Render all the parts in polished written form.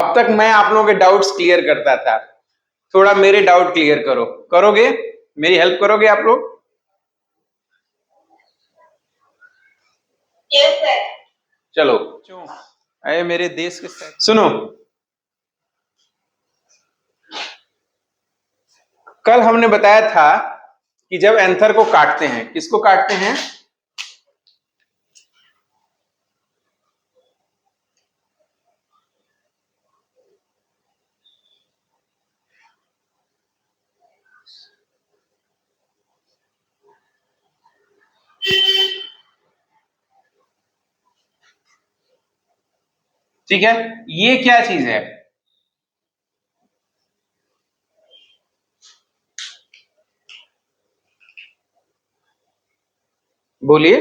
अब तक मैं आप लोगों के डाउट्स क्लियर करता था, थोड़ा मेरे डाउट क्लियर करो, करोगे? मेरी हेल्प करोगे आप लोग? Yes sir. चलो अरे मेरे देश के सुनो, कल हमने बताया था कि जब एंथर को काटते हैं, किसको काटते हैं? ठीक है, ये क्या चीज है? बोलिए।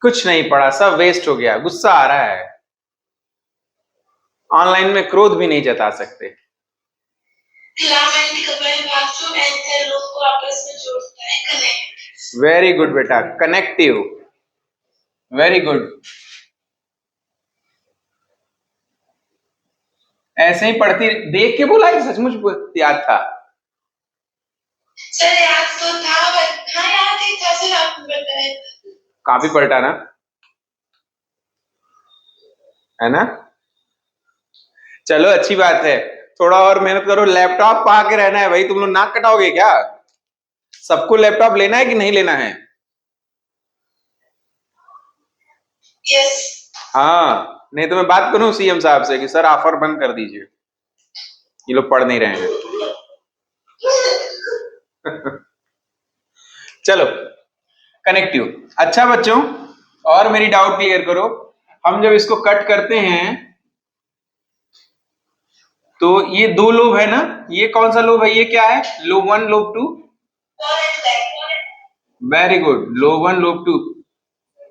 कुछ नहीं पढ़ा, सब वेस्ट हो गया, गुस्सा आ रहा है। ऑनलाइन में क्रोध भी नहीं जता सकते। वेरी गुड बेटा, कनेक्टिव, वेरी गुड। ऐसे ही पढ़ती देख के बोला कि सचमुच याद था? सर याद तो था, हाँ याद ही था सर, आपको बताया। काफी पलटा ना, है ना? चलो अच्छी बात है, थोड़ा और मेहनत करो। लैपटॉप पा के रहना है भाई, तुम लोग नाक कटाओगे क्या? सबको लैपटॉप लेना है कि नहीं लेना है? यस। हाँ, नहीं तो मैं बात करूं सीएम साहब से कि सर ऑफर बंद कर दीजिए, ये लोग पढ़ नहीं रहे हैं। चलो कनेक्टिव। अच्छा बच्चों, और मेरी डाउट क्लियर करो। हम जब इसको कट करते हैं तो ये दो लोब है ना, ये कौन सा लोब है? ये क्या है? Lobe 1 lobe 2। Very good, lobe 1 lobe 2।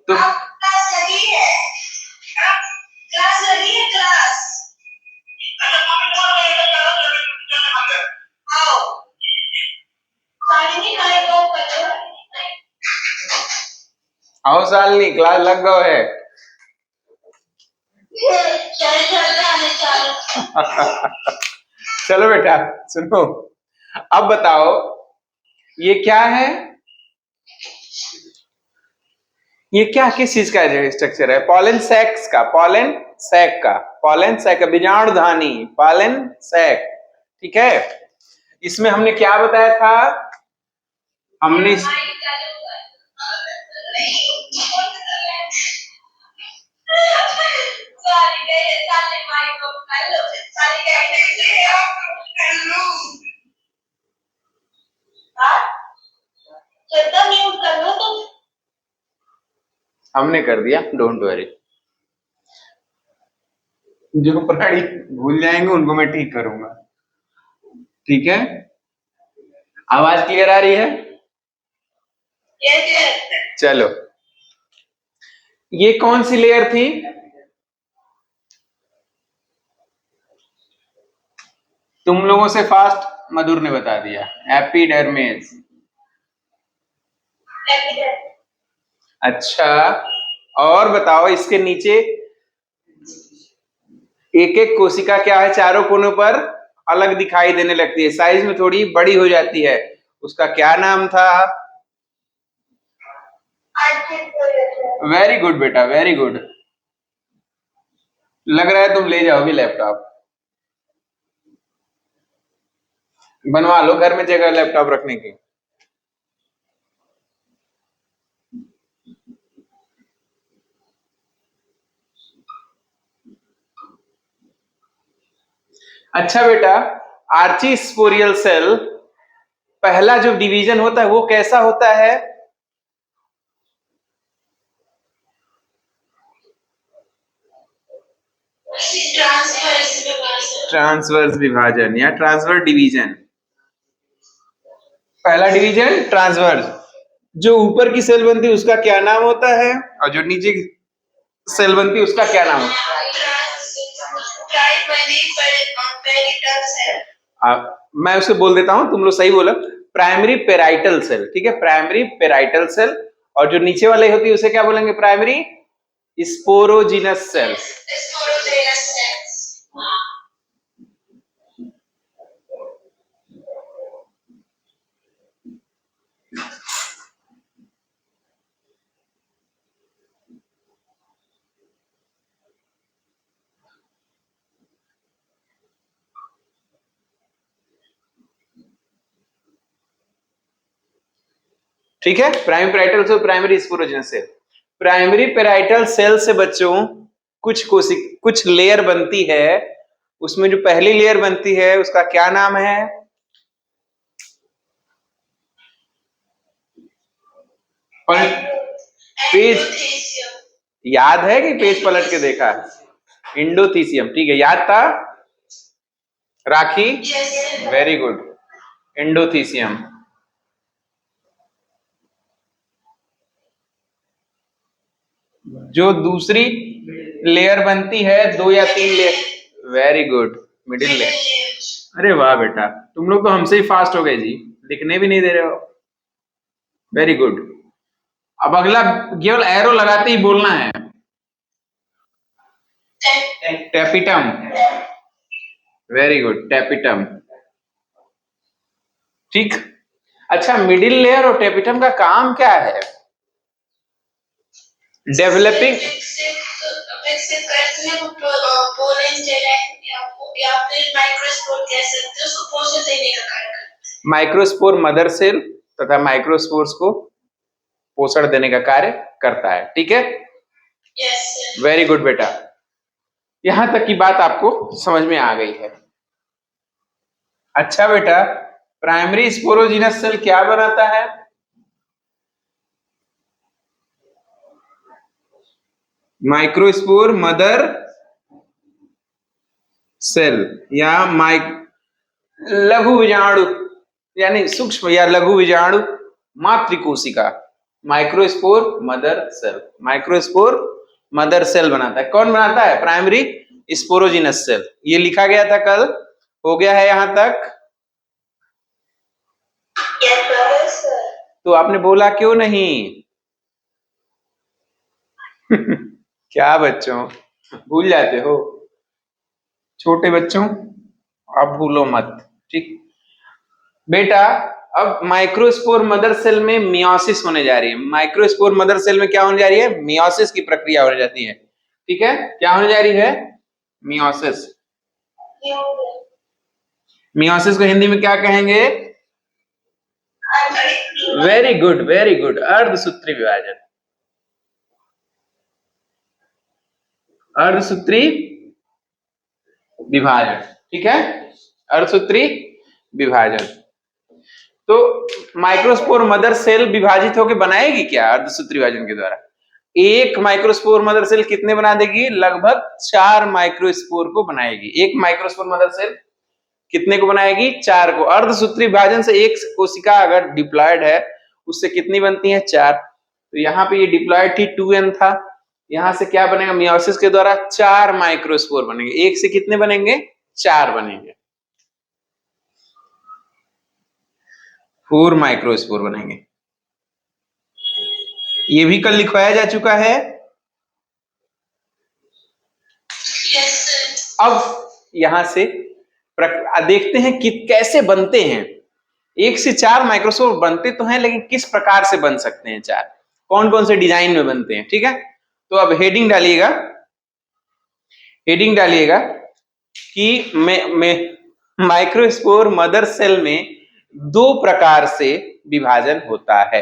तो क्लास लगी है, क्लास लगी है, क्लास। आओ आओ सालनी, क्लास लग गओ है। चलो बेटा सुनो, अब बताओ ये क्या है? ये क्या, किस चीज का स्ट्रक्चर है? पॉलन सैक्स का, पॉलन सैक का, पॉलन सैक, बीजाणुधानी, पॉलन सैक। ठीक है, इसमें हमने क्या बताया था? हमने हमने कर दिया, डोंट वरी। जो प्राणी भूल जाएंगे उनको मैं ठीक करूंगा, ठीक है? आवाज क्लियर आ रही है? चलो, ये कौन सी लेयर थी? तुम लोगों से फास्ट मधुर ने बता दिया, एपिडर्मिस। अच्छा, और बताओ इसके नीचे एक एक कोशिका क्या है? चारों कोनों पर अलग दिखाई देने लगती है, साइज में थोड़ी बड़ी हो जाती है, उसका क्या नाम था? वेरी गुड बेटा, वेरी गुड। लग रहा है तुम ले जाओगे लैपटॉप, बनवा लो घर में जगह लैपटॉप रखने की। अच्छा बेटा, आर्ची स्पोरियल सेल पहला जो डिवीजन होता है वो कैसा होता है? ट्रांसवर्स विभाजन या ट्रांसवर्स डिवीजन। पहला डिवीजन ट्रांसवर्स, जो ऊपर की सेल बनती है उसका क्या नाम होता है, और जो नीचे की सेल बनती है उसका क्या नाम होता है? मैं उसे बोल देता हूं, तुम लोग सही बोलो, प्राइमरी पेराइटल सेल। ठीक है, प्राइमरी पेराइटल सेल। और जो नीचे वाली होती है उसे क्या बोलेंगे? Primary sporogenous cell. Sporogenous cells. ठीक है, प्राइमरी पेराइटल से primary sporogenous cell. Primary parietal cell से बच्चों कुछ लेयर बनती है, उसमें जो पहली लेयर बनती है उसका क्या नाम है? Page Endothelium. याद है कि पेज पलट के देखा? इंडोथीसियम, ठीक है, याद था Rakhi? Yes, sir. Very good, endothecium. जो दूसरी लेयर बनती है, 2 या 3 layer, very good, middle Middle layer. layers. अरे वाह बेटा, तुम लोग तो हमसे ही फास्ट हो गए जी, लिखने भी नहीं दे रहे हो। Very good. अब अगला केवल एरो लगाते ही बोलना है, टेपिटम। Very good, tapetum. ठीक। अच्छा, मिडिल लेयर और टेपिटम का काम क्या है? डेवलपिंग। विकसित करते हैं पोलन जेलाइन या फिर माइक्रोस्पोर कह सकते हो, उसको पोषण देने का कार्य करते हैं। माइक्रोस्पोर मदर सेल तथा माइक्रोस्पोर्स को पोषण देने का कार्य करता है, ठीक है। Yes sir. वेरी गुड बेटा, यहां तक की बात आपको समझ में आ गई है। अच्छा बेटा, प्राइमरी स्पोरोजिनस सेल क्या बनाता है? माइक्रोस्पोर मदर सेल या लघु बीजाणु, यानी सूक्ष्म या लघु बीजाणु मातृकोशिका। Microspore mother cell, microspore mother cell बनाता है। कौन बनाता है? Primary sporogenous cell. ये लिखा गया था कल, हो गया है यहां तक? Yes sir. तो आपने बोला क्यों नहीं? क्या बच्चों, भूल जाते हो? छोटे बच्चों, अब भूलो मत, ठीक बेटा। अब माइक्रोस्पोर मदर सेल में मियोसिस होने जा रही है। माइक्रोस्पोर मदर सेल में क्या होने जा रही है? मियोसिस की प्रक्रिया होने जाती है, ठीक है। क्या होने जा रही है? मियोसिस। मियोसिस को हिंदी में क्या कहेंगे? वेरी गुड, वेरी गुड, अर्धसूत्री विभाजन। अर्धसूत्री विभाजन, ठीक है, अर्धसूत्री विभाजन। तो माइक्रोस्पोर मदर सेल विभाजित होकर बनाएगी क्या अर्धसूत्री विभाजन के द्वारा? एक माइक्रोस्पोर मदर सेल कितने बना देगी? लगभग 4 माइक्रोस्पोर को बनाएगी। एक माइक्रोस्पोर मदर सेल कितने को बनाएगी? 4 को। अर्धसूत्री विभाजन से एक कोशिका अगर डिप्लॉयड है, उससे कितनी बनती है? 4। तो यहाँ पे ये डिप्लॉयड थी, 2n था, यहां से क्या बनेगा? मियोसिस के द्वारा 4 माइक्रोस्पोर बनेंगे। एक से कितने बनेंगे? 4 बनेंगे, 4 माइक्रोस्पोर बनेंगे। ये भी कल लिखवाया जा चुका है। Yes sir. अब यहां से देखते हैं कि कैसे बनते हैं। 1 से 4 माइक्रोस्पोर बनते तो हैं, लेकिन किस प्रकार से बन सकते हैं 4, कौन कौन से डिजाइन में बनते हैं, ठीक है। तो अब हेडिंग डालिएगा, हेडिंग डालिएगा कि माइक्रोस्पोर मदर सेल में 2 प्रकार से विभाजन होता है।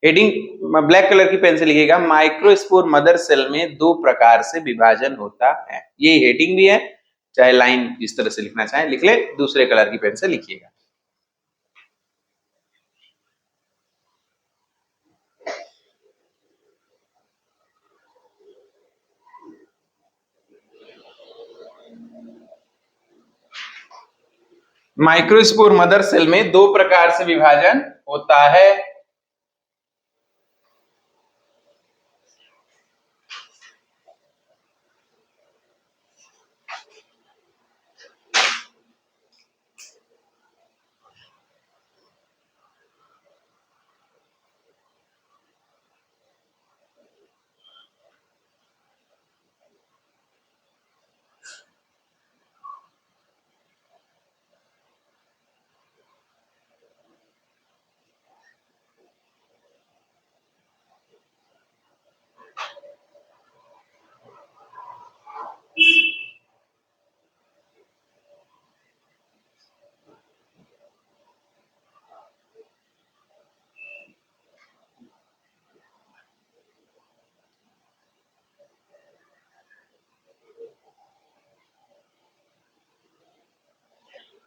हेडिंग ब्लैक कलर की पेन से लिखिएगा, माइक्रोस्पोर मदर सेल में 2 प्रकार से विभाजन होता है। ये हेडिंग भी है, चाहे लाइन इस तरह से लिखना चाहे लिख ले, दूसरे कलर की पेन से लिखिएगा। माइक्रोस्पोर मदर सेल में 2 प्रकार से विभाजन होता है।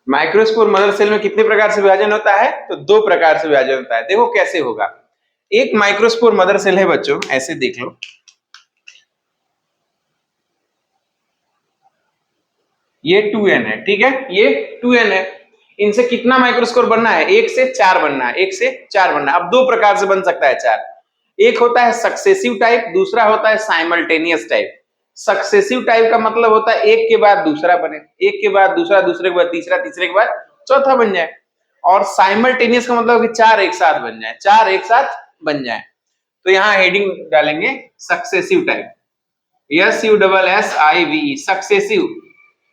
माइक्रोस्पोर मदर सेल में कितने प्रकार से विभाजन होता है? तो दो प्रकार से विभाजन होता है। देखो कैसे होगा। एक माइक्रोस्पोर मदर सेल है बच्चों, ऐसे देख लो, ये 2n है, ठीक है, ये 2n है। इनसे कितना माइक्रोस्पोर बनना है? 1 से 4 बनना है, 1 से 4 बनना है। अब दो प्रकार से बन सकता है 4। एक होता है सक्सेसिव टाइप, दूसरा होता है साइमल्टेनियस टाइप। सक्सेसिव टाइप का मतलब होता है एक के बाद दूसरा बने, एक के बाद दूसरा, दूसरे के बाद तीसरा, तीसरे के बाद चौथा बन जाए। और साइमल्टेनियस का मतलब कि 4 एक साथ बन जाए, 4 एक साथ बन जाए। तो यहाँ हेडिंग डालेंगे सक्सेसिव टाइप, SUSSIVE, सक्सेसिव।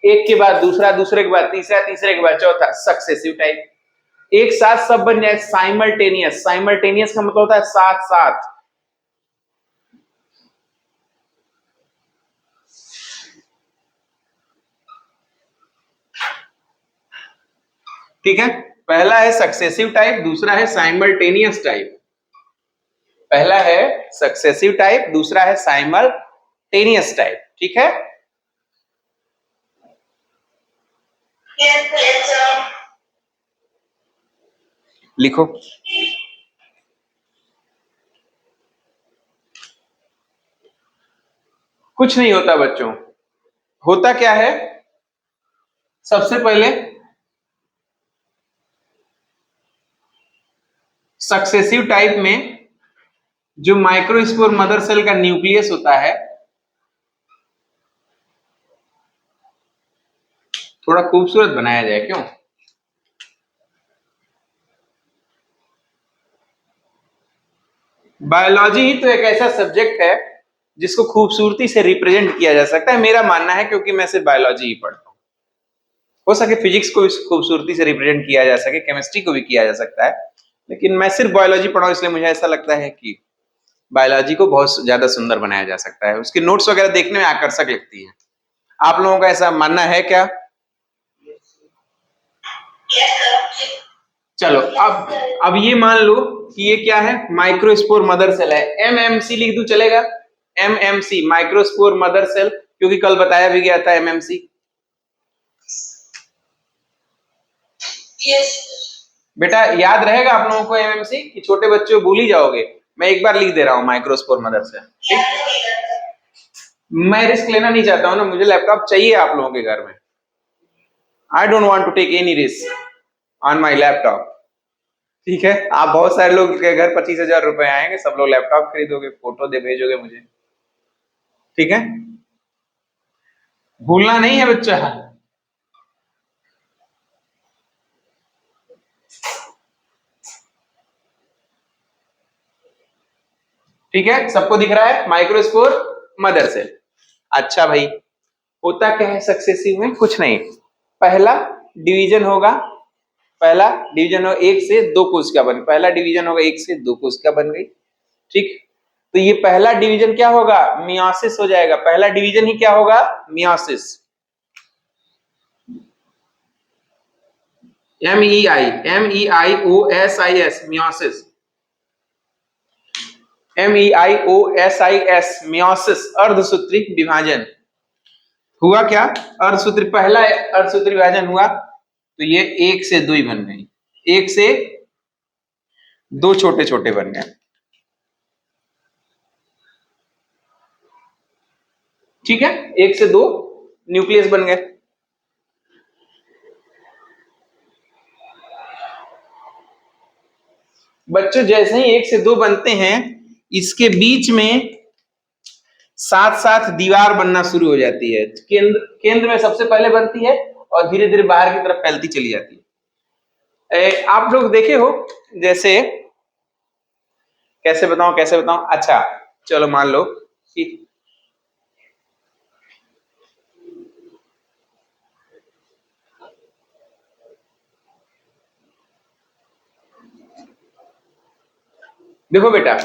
एक के बाद दूसरा, दूसरे के बाद तीसरा, तीसरे के बाद चौथा, सक्सेसिव टाइप। एक साथ सब बन जाए साइमल्टेनियस। साइमल्टेनियस का मतलब होता है साथ साथ। ठीक है, पहला है सक्सेसिव टाइप, दूसरा है साइमल्टेनियस टाइप। पहला है सक्सेसिव टाइप, दूसरा है साइमल्टेनियस टाइप। ठीक है, Yes, लिखो। कुछ नहीं होता बच्चों, होता क्या है, सबसे पहले सक्सेसिव टाइप में जो माइक्रोस्पोर मदर सेल का न्यूक्लियस होता है, थोड़ा खूबसूरत बनाया जाए, क्यों? बायोलॉजी ही तो एक ऐसा सब्जेक्ट है जिसको खूबसूरती से रिप्रेजेंट किया जा सकता है, मेरा मानना है, क्योंकि मैं सिर्फ बायोलॉजी ही पढ़ता हूं। हो सके फिजिक्स को इस खूबसूरती से रिप्रेजेंट किया जा सके, केमिस्ट्री को भी किया जा सकता है, लेकिन मैं सिर्फ बायोलॉजी पढ़ा हूं, इसलिए मुझे ऐसा लगता है कि बायोलॉजी को बहुत ज्यादा सुंदर बनाया जा सकता है, उसकी नोट्स वगैरह देखने में आकर्षक लगती है। आप लोगों का ऐसा मानना है क्या? चलो, अब ये मान लो कि ये क्या है, माइक्रोस्पोर मदर सेल है। एमएमसी लिख दूं, चलेगा? एमएमसी, माइक्रोस्पोर मदर सेल, क्योंकि कल बताया भी गया था एमएमसी। yes. बेटा याद रहेगा आप लोगों को एमएमसी, कि छोटे बच्चे भूल ही जाओगे? मैं एक बार लिख दे रहा हूं, माइक्रोस्पोर मदर सेल। मैं रिस्क लेना नहीं चाहता हूं ना, मुझे लैपटॉप चाहिए आप लोगों के घर में। I don't want to take any risk on my laptop. ठीक है, आप बहुत सारे लोग के घर 25,000 रुपए आएंगे, सब लोग लैपटॉप खरीदोगे, फोटो दे भेजोगे मुझे। ठीक है, भूलना नहीं है बच्चा। ठीक है, सबको दिख रहा है माइक्रोस्पोर मदर सेल। अच्छा भाई, होता क्या है सक्सेसिव में? कुछ नहीं, पहला डिवीजन होगा, पहला डिवीजन होगा, 1 से 2 कोशिका बन, पहला डिवीजन होगा 1 से 2 कोशिका बन गई। ठीक, तो ये पहला डिवीजन क्या होगा? मियोसिस हो जाएगा। पहला डिवीजन ही क्या होगा? Meiosis. MEIOSIS, meiosis. MEIOSIS, meiosis, अर्धसूत्री विभाजन। हुआ क्या? अर्धसूत्री, पहला अर्धसूत्री विभाजन हुआ, तो ये 1 से 2 ही बन गई, 1 से 2 छोटे छोटे बन गए। ठीक है, 1 से 2 न्यूक्लियस बन गए। बच्चों जैसे ही 1 से 2 बनते हैं, इसके बीच में साथ साथ दीवार बनना शुरू हो जाती है। केंद्र में सबसे पहले बनती है और धीरे धीरे बाहर की तरफ फैलती चली जाती है। आप लोग देखे हो, जैसे कैसे बताऊं कैसे बताऊं, अच्छा चलो मान लो कि देखो बेटा,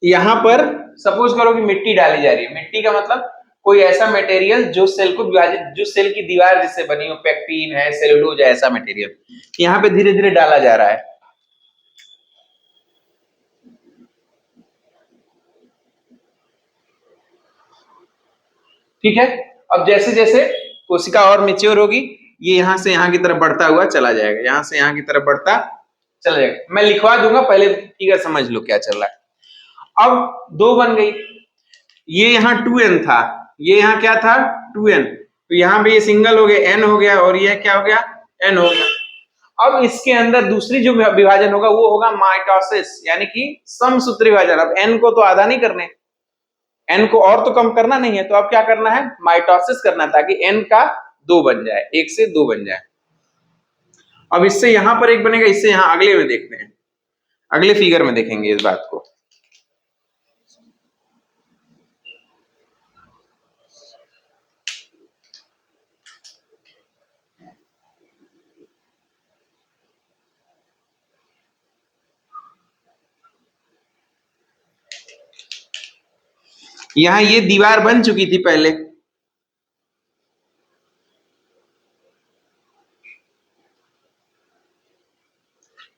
यहां पर सपोज करो कि मिट्टी डाली जा रही है। मिट्टी का मतलब कोई ऐसा मटेरियल जो सेल को विभाजित, जो सेल की दीवार जिससे बनी हो, पेक्टिन है, सेलुलोज है, ऐसा मटेरियल यहाँ पे धीरे धीरे डाला जा रहा है। ठीक है, अब जैसे जैसे कोशिका और मेच्योर होगी, ये यहां से यहां की तरफ बढ़ता हुआ चला जाएगा, यहां से यहां की तरफ बढ़ता चला जाएगा। मैं लिखवा दूंगा, पहले फिगर समझ लो क्या चल रहा है। अब 2 बन गई, ये यहाँ 2n था, ये यहाँ क्या था 2n, तो यहाँ पे ये सिंगल हो गया n हो गया, और ये क्या हो गया n हो गया। अब इसके अंदर दूसरी जो विभाजन होगा वो होगा माइटोसिस, यानी कि समसूत्री विभाजन। अब n को तो आधा नहीं करने, n को और तो कम करना नहीं है, तो अब क्या करना है, माइटोसिस करना है, ताकि n का 2 बन जाए, 1 से 2 बन जाए। अब इससे यहां पर 1 बनेगा, इससे यहां अगले में देखते हैं, अगले फिगर में देखेंगे इस बात को। यहां ये दीवार बन चुकी थी पहले,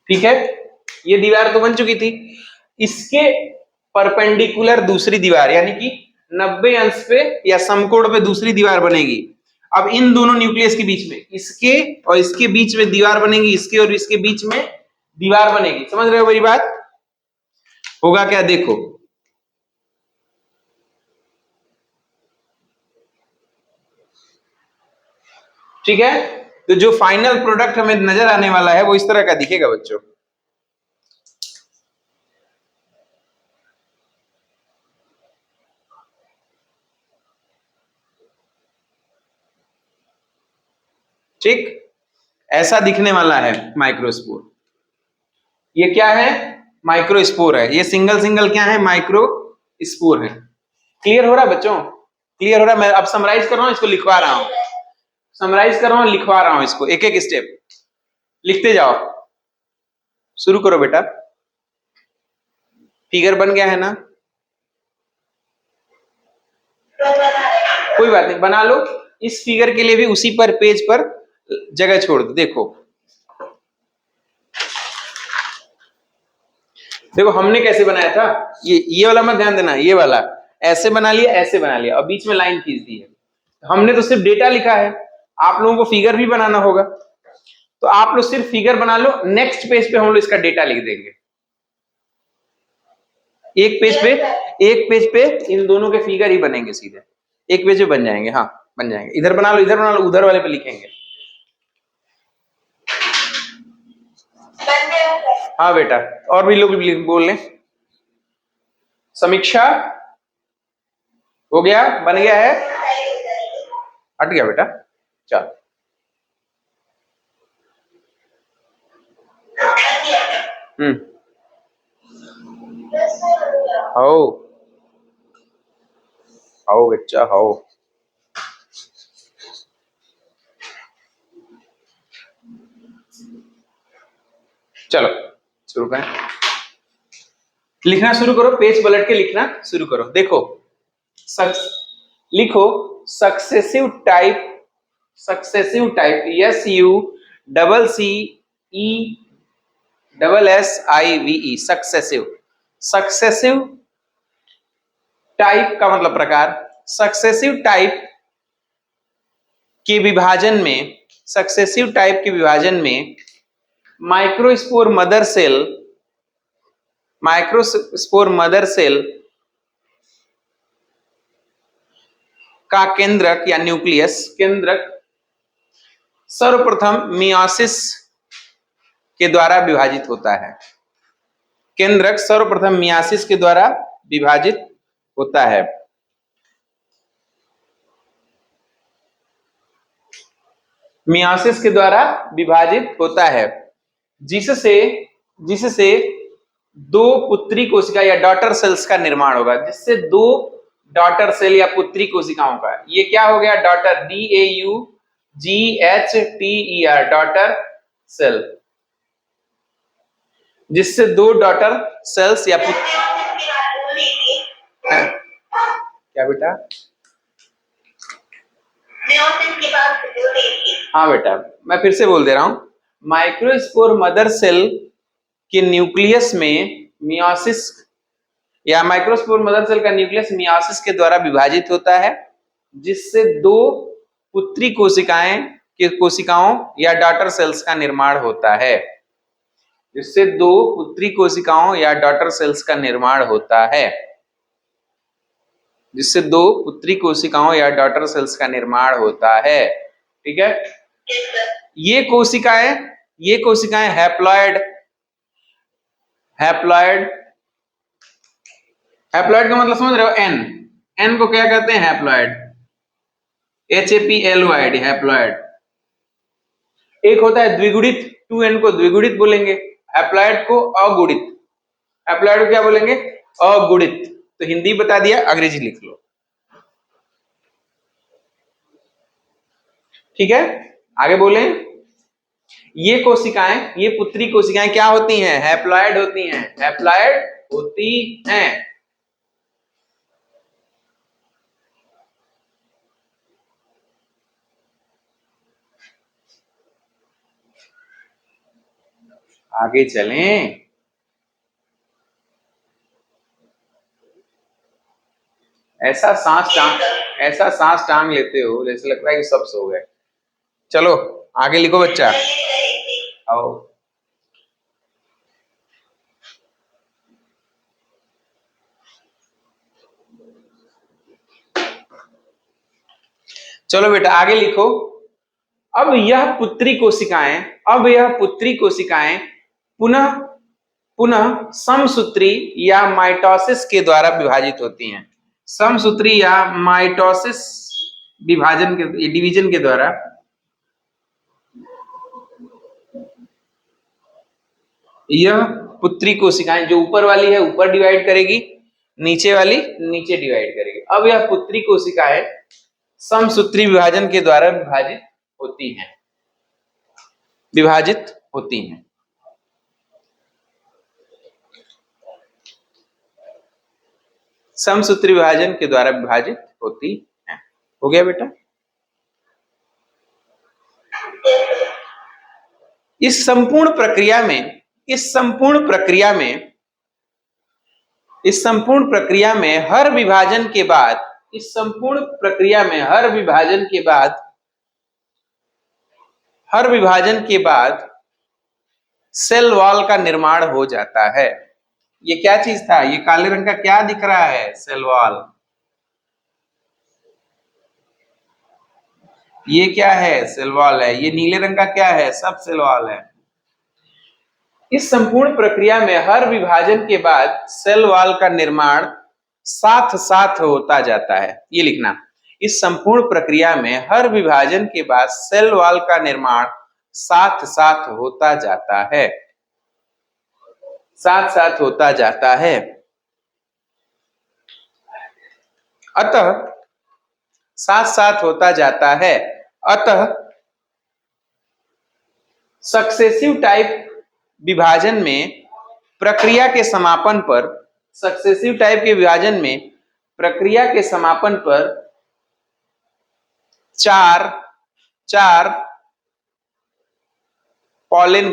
ठीक है, ये दीवार तो बन चुकी थी, इसके परपेंडिकुलर दूसरी दीवार यानी कि 90 अंश पे या समकोण पे दूसरी दीवार बनेगी। अब इन दोनों न्यूक्लियस के बीच में, इसके और इसके बीच में दीवार बनेगी, इसके और इसके बीच में दीवार बनेगी। समझ रहे हो मेरी बात? होगा क्या, देखो, ठीक है। तो जो फाइनल प्रोडक्ट हमें नजर आने वाला है वो इस तरह का दिखेगा बच्चों। ठीक, ऐसा दिखने वाला है माइक्रोस्पोर। ये क्या है, माइक्रोस्पोर है। ये सिंगल सिंगल क्या है, माइक्रोस्पोर है। क्लियर हो रहा है बच्चों? क्लियर हो रहा है? मैं अब समराइज कर रहा हूं, इसको लिखवा रहा हूं, समराइज कर रहा हूं, लिखवा रहा हूं इसको, एक एक स्टेप लिखते जाओ। शुरू करो बेटा। फिगर बन गया है ना? कोई बात नहीं, बना लो। इस फिगर के लिए भी उसी पर पेज पर जगह छोड़ दो। देखो देखो हमने कैसे बनाया था, ये वाला मत ध्यान देना, ये वाला ऐसे बना लिया, ऐसे बना लिया, और बीच में लाइन खींच दी है। हमने तो सिर्फ डेटा लिखा है, आप लोगों को फिगर भी बनाना होगा, तो आप लोग सिर्फ फिगर बना लो, नेक्स्ट पेज पे हम लोग इसका डेटा लिख देंगे। एक पेज पे इन दोनों के फिगर ही बनेंगे सीधे, एक पेज पे बन जाएंगे। हाँ बन जाएंगे। इधर बना लो, इधर बना लो, उधर वाले पे लिखेंगे। हाँ बेटा, और भी लोग बोल लें। समीक्षा हो गया, बन गया है, हट गया बेटा, चल। आओ आओ बच्चा आओ। चलो शुरू करें, लिखना शुरू करो, पेज पलट के लिखना शुरू करो। देखो लिखो successive type, successive type, SUCCESSIVE, successive. Successive type का मतलब प्रकार। सक्सेसिव टाइप के विभाजन में, सक्सेसिव टाइप के विभाजन में microspore mother cell, microspore mother cell का केंद्रक या न्यूक्लियस, केंद्रक सर्वप्रथम मियोसिस के द्वारा विभाजित होता है। केंद्रक सर्वप्रथम मियोसिस के द्वारा विभाजित होता है। मियोसिस के द्वारा विभाजित होता है, जिससे दो पुत्री कोशिका या डॉटर सेल्स का निर्माण होगा, जिससे दो डॉटर सेल या पुत्री कोशिकाओं का, ये क्या हो गया, डॉटर, DAUGHTER, डॉटर सेल, जिससे दो डॉटर सेल्स या क्या बेटा? हाँ बेटा, मैं फिर से बोल दे रहा हूं, माइक्रोस्पोर मदर सेल के न्यूक्लियस में मियोसिस, या माइक्रोस्पोर मदर सेल का न्यूक्लियस मियोसिस के द्वारा विभाजित होता है, जिससे दो पुत्री कोशिकाएं के कोशिकाओं या डॉटर सेल्स का निर्माण होता है, जिससे दो पुत्री कोशिकाओं या डॉटर सेल्स का निर्माण होता है, जिससे दो पुत्री कोशिकाओं या डॉटर सेल्स का निर्माण होता है। ठीक है, ये कोशिकाएं हैप्लॉयड का मतलब समझ रहे हो? एन को क्या कहते हैं? Haploid, HAPLOID, haploid. एक होता है द्विगुणित, 2n को द्विगुणित बोलेंगे, हैप्लॉयड को अगुणित। हैप्लॉयड को क्या बोलेंगे? अगुणित। तो हिंदी बता दिया, अंग्रेजी लिख लो। ठीक है, आगे बोलें। ये कोशिकाएं, ये पुत्री कोशिकाएं क्या होती हैं? हैप्लॉयड होती हैं, हैप्लॉयड होती हैं। आगे चलें। ऐसा सांस टांग लेते हो जैसे लगता है कि सब सो गए। चलो आगे लिखो बच्चा। आओ, चलो बेटा आगे लिखो। अब यह पुत्री कोशिकाएं पुनः समसूत्री या माइटोसिस के द्वारा विभाजित होती हैं। समसूत्री या माइटोसिस डिवीजन के द्वारा यह पुत्री कोशिकाएं, जो ऊपर वाली है ऊपर डिवाइड करेगी, नीचे वाली नीचे डिवाइड करेगी। अब यह पुत्री कोशिकाएं समसूत्री विभाजन के द्वारा विभाजित होती हैं। समसूत्री विभाजन के द्वारा विभाजित होती हैं। हो गया बेटा? इस संपूर्ण प्रक्रिया में हर विभाजन के बाद सेल वॉल का निर्माण हो जाता है। ये क्या चीज था? ये काले रंग का क्या दिख रहा है? Cell wall. ये क्या है? सेल वॉल है। ये नीले रंग का क्या है? सब सेल वॉल है। इस संपूर्ण प्रक्रिया में हर विभाजन के बाद सेल वॉल का निर्माण साथ साथ होता जाता है। ये लिखना, इस संपूर्ण प्रक्रिया में हर विभाजन के बाद सेल वॉल का निर्माण साथ साथ होता जाता है। साथ साथ होता जाता है। अतः साथ साथ होता जाता है। अतः सक्सेसिव टाइप विभाजन में प्रक्रिया के समापन पर चार पॉलन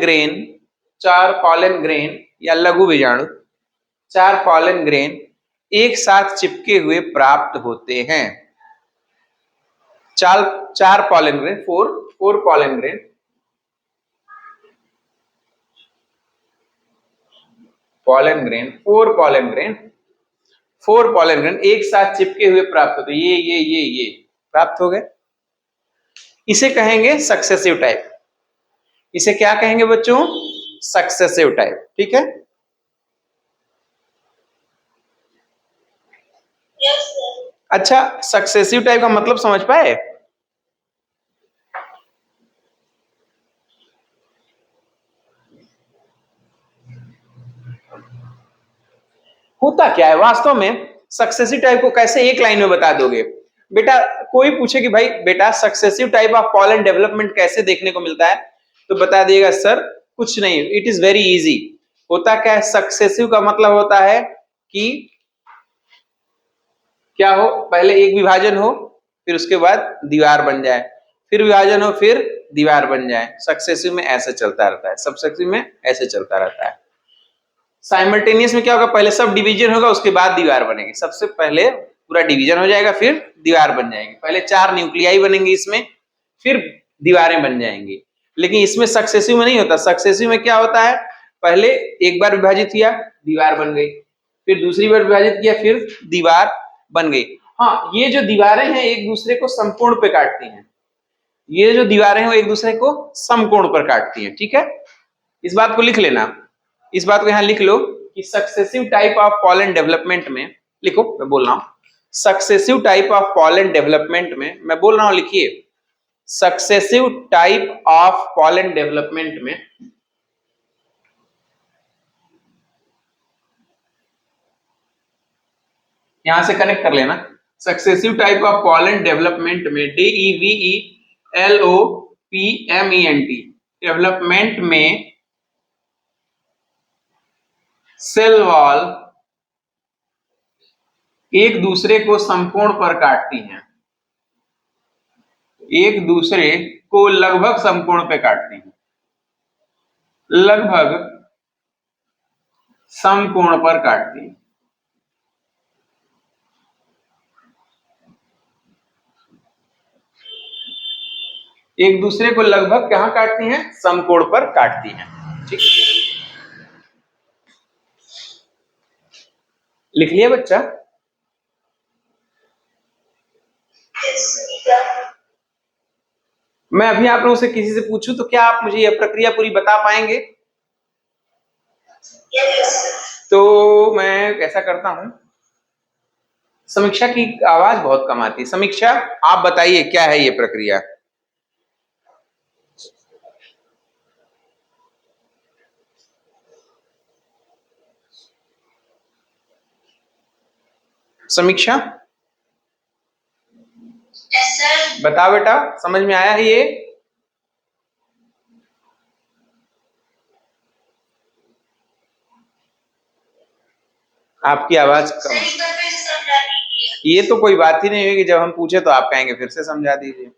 ग्रेन या लघु बीजाणु, 4 पॉलन ग्रेन एक साथ चिपके हुए प्राप्त होते हैं। 4 pollen grain, 4 pollen grain, 4 pollen grain एक साथ चिपके हुए प्राप्त होते। ये प्राप्त हो गए। इसे कहेंगे सक्सेसिव टाइप। इसे क्या कहेंगे बच्चों? Successive type. ठीक है? अच्छा, सक्सेसिव टाइप का मतलब समझ पाए? होता क्या है वास्तव में? सक्सेसिव टाइप को कैसे एक लाइन में बता दोगे बेटा? कोई पूछे कि भाई बेटा successive type of pollen development कैसे देखने को मिलता है, तो बता दिएगा सर कुछ नहीं, इट इज वेरी इजी। होता क्या है? सक्सेसिव का मतलब होता है कि क्या हो, पहले एक विभाजन हो, फिर उसके बाद दीवार बन जाए, फिर विभाजन हो, फिर दीवार बन जाए। सक्सेसिव में ऐसे चलता रहता है, सबसेक्सिव में ऐसे चलता रहता है। साइमल्टेनियस में क्या होगा? पहले सब डिवीजन होगा, उसके बाद दीवार बनेगी। सबसे पहले पूरा डिवीजन हो जाएगा, फिर दीवार बन जाएगी। पहले 4 न्यूक्लियाई बनेंगे इसमें, फिर दीवारें बन जाएंगी। लेकिन इसमें सक्सेसिव में नहीं होता। सक्सेसिव में क्या होता है, पहले एक बार विभाजित किया, दीवार बन गई, फिर दूसरी बार विभाजित किया, फिर दीवार बन गई। हाँ, ये जो दीवारें हैं एक दूसरे को समकोण पे काटती हैं। ये जो दीवारें हैं वो एक दूसरे को समकोण पर काटती हैं। ठीक है, इस बात को लिख लेना, इस बात को यहां लिख लो कि successive type of pollen development में, लिखो मैं बोल रहा हूं, successive type of pollen development में, मैं बोल रहा हूं लिखिए, successive type of pollen development में यहां से कनेक्ट कर लेना, successive type of pollen development में, DEVELOPMENT, डेवलपमेंट में सेल वॉल एक दूसरे को समकोण पर काटती हैं, एक दूसरे को लगभग समकोण पे काटती हैं, लगभग समकोण पर काटती हैं। एक दूसरे को लगभग कहां काटती हैं, समकोण पर काटती हैं। ठीक, लिख लिया बच्चा? मैं अभी आप लोगों से किसी से पूछूं तो क्या आप मुझे यह प्रक्रिया पूरी बता पाएंगे? तो मैं ऐसा करता हूं, समीक्षा की आवाज बहुत कम आती है। समीक्षा, आप बताइए क्या है ये प्रक्रिया? समीक्षा बता बेटा, समझ में आया है ये? आपकी आवाज कम। ये तो कोई बात ही नहीं होगी, जब हम पूछे तो आप कहेंगे फिर से समझा दीजिए।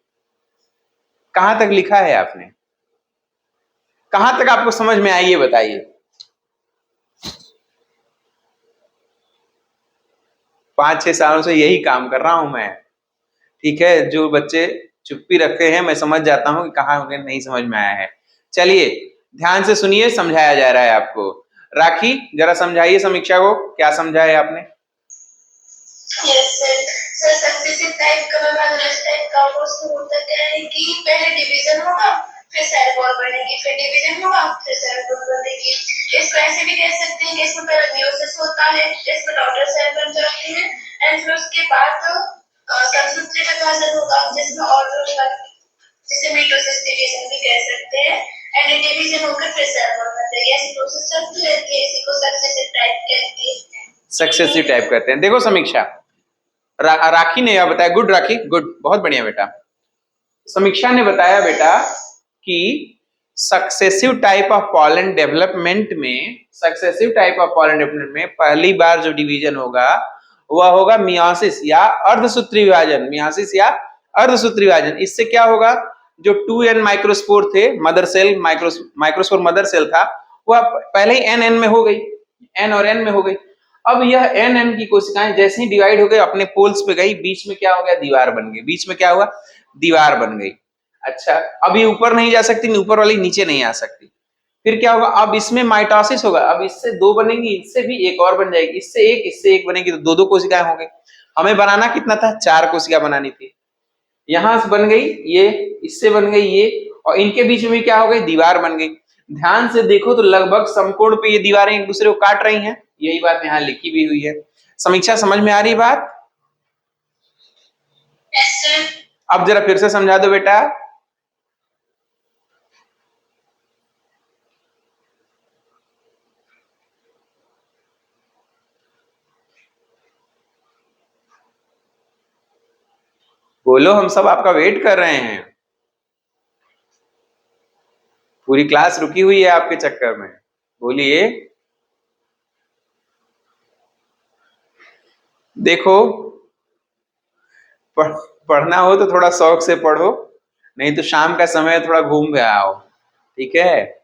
कहां तक लिखा है आपने, कहां तक आपको समझ में आई ये बताइए। 5-6 सालों से यही काम कर रहा हूं मैं। ठीक है, जो बच्चे चुप्पी रखे हैं मैं समझ जाता हूं कि कहां उन्हें नहीं समझ में आया है। चलिए ध्यान से सुनिए, समझाया जा रहा है आपको। राखी जरा समझाइए समीक्षा को, क्या समझाया आपने? सर सक्सेसिव टाइप का मैं टाइप का उसमें होता क्या है कि पहले डिवीजन होगा, फिर सेल वॉल बनेगी, फिर डिवीजन होगा, फिर सेल वॉल बनेगी। इसको ऐसे भी कह सकते हैं कि इसमें पहले मियोसिस होता है, जिसमें डॉटर सेल बन जाती है, एंड फिर उसके बाद कंसूत्री विभाजन होगा, जिसमें और जिसे मिटोसिस डिवीजन भी कह सकते हैं, एंड डिवीजन होकर फिर सेल वॉल बनता है। ऐसी प्रोसेस चलती रहती है, इसी को सक्सेसिव टाइप कहते हैं। सक्सेसिव टाइप कहते हैं। देखो समीक्षा, राखी ने यह बताया, गुड राखी, गुड, बहुत बढ़िया बेटा। समीक्षा ने बताया बेटा कि successive type of pollen development में, successive type of pollen development में पहली बार जो डिवीजन होगा वह होगा मियोसिस या अर्धसूत्री विभाजन, मियोसिस या अर्धसूत्री विभाजन। इससे क्या होगा, जो 2n माइक्रोस्पोर थे, mother cell, microspore mother cell था, वह पहले ही n में हो गई, n और n में हो गई। अब यह n की कोशिकाएं जैसे ही डिवाइड हो गई, अपने पोल्स पे गई, बीच में क्या हो गया, दीवार बन गई। बीच में क्या हुआ, दीवार बन गई। अच्छा, अब ये ऊपर नहीं जा सकती, ऊपर वाली नीचे नहीं आ सकती। फिर क्या होगा, अब इसमें माइटोसिस होगा, अब इससे 2 बनेंगी, इससे भी एक और बन जाएगी, इससे एक बनेगी, तो 2-2 कोशिकाएं होंगी। हमें बनाना कितना था, 4 कोशिका बनानी थी। यहां से बन गई ये, इससे बन गई ये, और इनके बीच में क्या हो गई, दीवार बन गई। ध्यान से देखो तो लगभग समकोण पे ये दीवारें एक दूसरे को काट रही हैं, यही बात यहां लिखी भी हुई है। समीक्षा समझ में आ रही बात? अब जरा फिर से समझा दो बेटा। बोलो, हम सब आपका वेट कर रहे हैं। पूरी क्लास रुकी हुई है आपके चक्कर में, बोलिए। देखो, पढ़ना हो तो थोड़ा शौक से पढ़ो, नहीं तो शाम का समय थोड़ा घूम के आओ। ठीक है,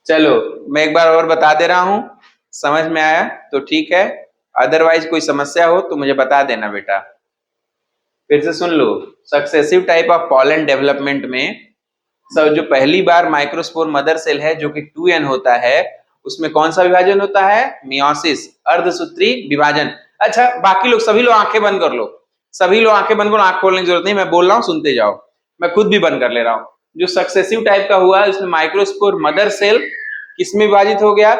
चलो मैं एक बार और बता दे रहा हूं, समझ में आया तो ठीक है, अदरवाइज कोई समस्या हो तो मुझे बता देना बेटा। फिर से सुन लो, successive type of pollen development में सब जो पहली बार माइक्रोस्पोर मदर सेल है जो कि 2n होता है, उसमें कौन सा विभाजन होता है? मियोसिस, अर्धसूत्री विभाजन। अच्छा, बाकी लोग सभी लोग आंखें बंद कर लो, सभी लोग आंखें बंद करो, आंख खोलने की जरूरत नहीं, मैं बोल रहा हूँ सुनते जाओ, मैं खुद भी बंद कर ले रहा हूँ। जो सक्सेसिव टाइप का हुआ है उसमें माइक्रोस्पोर मदर सेल किसमें विभाजित हो गया?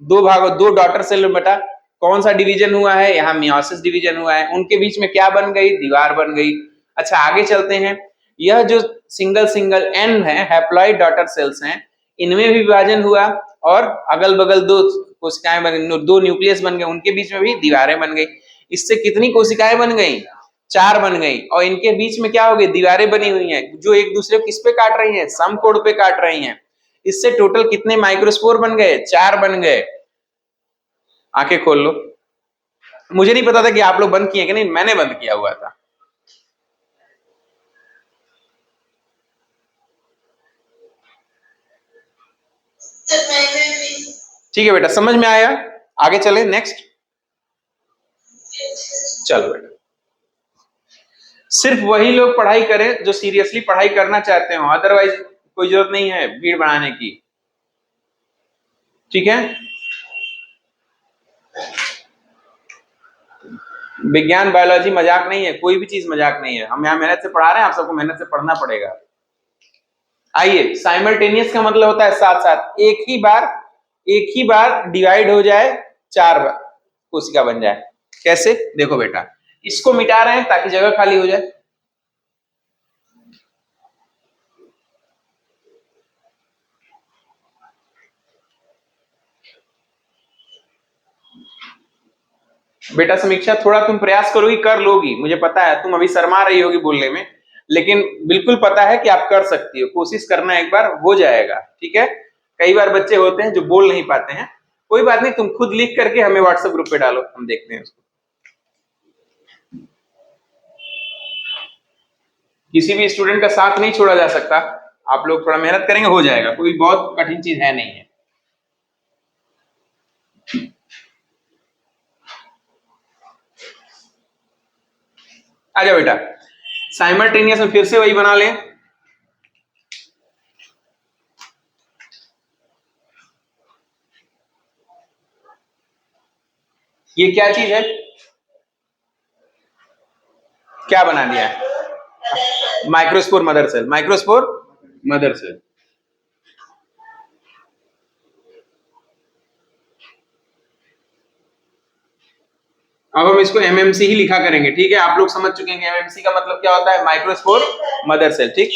दो भागों, दो डॉटर सेल में बटा। कौन सा डिवीजन हुआ है? यहाँ मियोसिस डिवीजन हुआ है। उनके बीच में क्या बन गई? दीवार बन गई। अच्छा, आगे चलते हैं। यह जो सिंगल सिंगल एन है, हैप्लॉइड डॉटर सेल्स हैं, इनमें भी विभाजन हुआ और अगल बगल दो कोशिकाएं बन गई, दो न्यूक्लियस बन गए, उनके बीच में भी दीवारें बन गई। इससे कितनी कोशिकाएं बन गई? 4 बन गई। और इनके बीच में क्या हो गई? दीवारें बनी हुई हैं जो एक दूसरे को किस पे काट रही हैं? समकोण पे काट रही हैं। इससे टोटल कितने माइक्रोस्पोर बन गए? 4 बन गए। आंखें खोल लो। मुझे नहीं पता था कि आप लोग बंद किए कि नहीं, मैंने बंद किया हुआ था। ठीक है बेटा, समझ में आया? आगे चले नेक्स्ट। चलो बेटा, सिर्फ वही लोग पढ़ाई करें जो सीरियसली पढ़ाई करना चाहते हो, अदरवाइज कोई जरूरत नहीं है भीड़ बढ़ाने की। ठीक है? विज्ञान बायोलॉजी मजाक नहीं है, कोई भी चीज मजाक नहीं है। हम यहाँ मेहनत से पढ़ा रहे हैं, आप सबको मेहनत से पढ़ना पड़ेगा। आइए, साइमल्टेनियस का मतलब होता है साथ साथ, एक ही बार डिवाइड हो जाए, 4 कोशिका बन जाए। कैसे? देखो बेटा, इसको मिटा रहे हैं ताकि जगह खाली हो जाए। बेटा समीक्षा, थोड़ा तुम प्रयास करोगी, कर लोगी, मुझे पता है तुम अभी शर्मा रही होगी बोलने में, लेकिन बिल्कुल पता है कि आप कर सकती हो। कोशिश करना, एक बार हो जाएगा। ठीक है? कई बार बच्चे होते हैं जो बोल नहीं पाते हैं, कोई बात नहीं, तुम खुद लिख करके हमें व्हाट्सएप ग्रुप पे डालो, हम देखते हैं उसको। किसी भी स्टूडेंट का साथ नहीं छोड़ा जा सकता। आप लोग थोड़ा मेहनत करेंगे, हो जाएगा, कोई बहुत कठिन चीज है नहीं है। आजा बेटा, साइमल्टेनियस में फिर से वही बना लें। ये क्या चीज है? क्या बना दिया है? Microspore mother cell, microspore mother cell. अब हम इसको एमएमसी ही लिखा करेंगे। ठीक है? आप लोग समझ चुके हैं एमएमसी का मतलब क्या होता है? Microspore mother cell. ठीक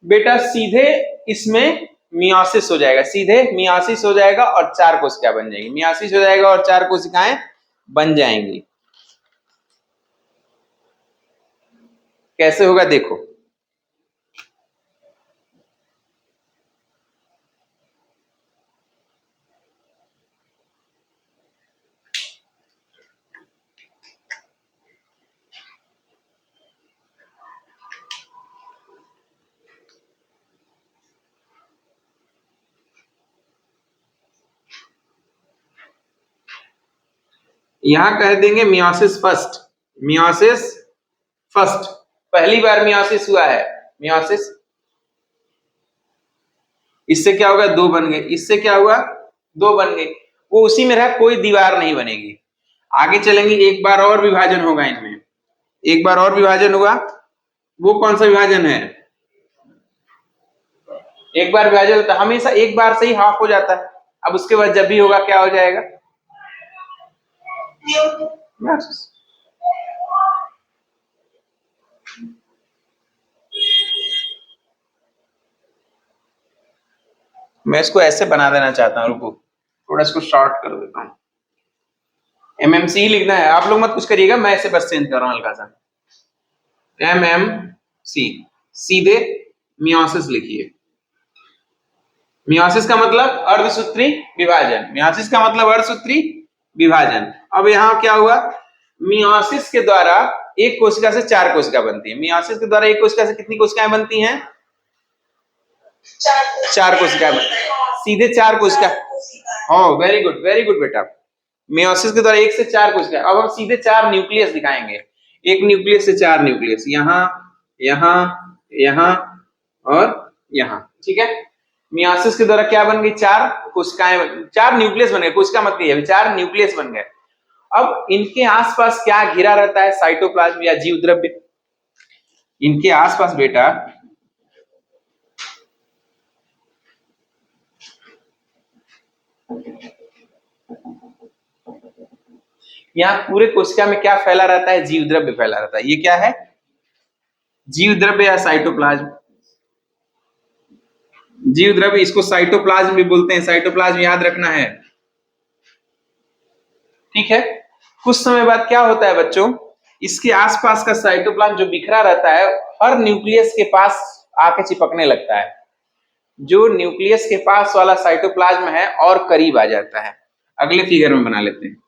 बेटा, सीधे इसमें मियोसिस हो जाएगा, सीधे मियोसिस हो जाएगा और 4 कोशिकाएं बन जाएंगी। मियोसिस हो जाएगा और 4 कोशिकाएं बन जाएंगी। कैसे होगा देखो। यहां कह देंगे मियोसिस फर्स्ट, मियोसिस फर्स्ट, पहली बार मियोसिस हुआ है, मियोसिस। इससे क्या होगा? 2 बन गए। इससे क्या हुआ? 2 बन गए। वो उसी में रहा, कोई दीवार नहीं बनेगी। आगे चलेंगे, एक बार और विभाजन होगा इनमें, एक बार और विभाजन हुआ। वो कौन सा विभाजन है? एक बार विभाजन होता है, हमेशा एक बार से ही हाफ हो जाता है। अब उसके बाद जब भी होगा क्या हो जाएगा? मैं इसको ऐसे बना देना चाहता हूं, रुको थोड़ा इसको शॉर्ट कर देता हूं। एमएमसी ही लिखना है, आप लोग मत कुछ करिएगा, मैं ऐसे बस चेंज कर रहा हूं हल्का सा। एमएमसी, सीधे मियोसिस लिखिए। मियोसिस का मतलब अर्धसूत्री विभाजन, मियोसिस का मतलब अर्धसूत्री विभाजन। अब यहां क्या हुआ? मियोसिस के द्वारा एक कोशिका से 4 कोशिका बनती है। मियोसिस के द्वारा एक कोशिका से कितनी कोशिकाएं बनती हैं? 4 कोशिकाएं बनती हैं, सीधे 4 कोशिका। हाँ, वेरी गुड बेटा। मियोसिस के द्वारा 1 से 4 कोशिकाएं। अब हम सीधे 4 न्यूक्लियस दिखाएंगे। एक न्यूक्लियस से 4 न्यूक्लियस, यहाँ यहाँ यहाँ और यहाँ, ठीक है। मियोसिस के द्वारा क्या बन गई, 4 कोशिकाएं, 4 न्यूक्लियस बन गए, कोशिका मत कहिए, 4 न्यूक्लियस बन गए। अब इनके आसपास क्या घिरा रहता है, साइटोप्लाज्म या जीव द्रव्य। इनके आसपास बेटा यहाँ पूरे कोशिका में क्या फैला रहता है, जीव द्रव्य फैला रहता है। ये क्या है, जीव द्रव्य या साइटोप्लाज्म। जीव द्रव्य, इसको साइटोप्लाज्म भी बोलते हैं, साइटोप्लाज्म याद रखना है, ठीक है। कुछ समय बाद क्या होता है बच्चों, इसके आसपास का साइटोप्लाज्म जो बिखरा रहता है हर न्यूक्लियस के पास आके चिपकने लगता है। जो न्यूक्लियस के पास वाला साइटोप्लाज्म है और करीब आ जाता है। अगले फिगर में बना लेते हैं।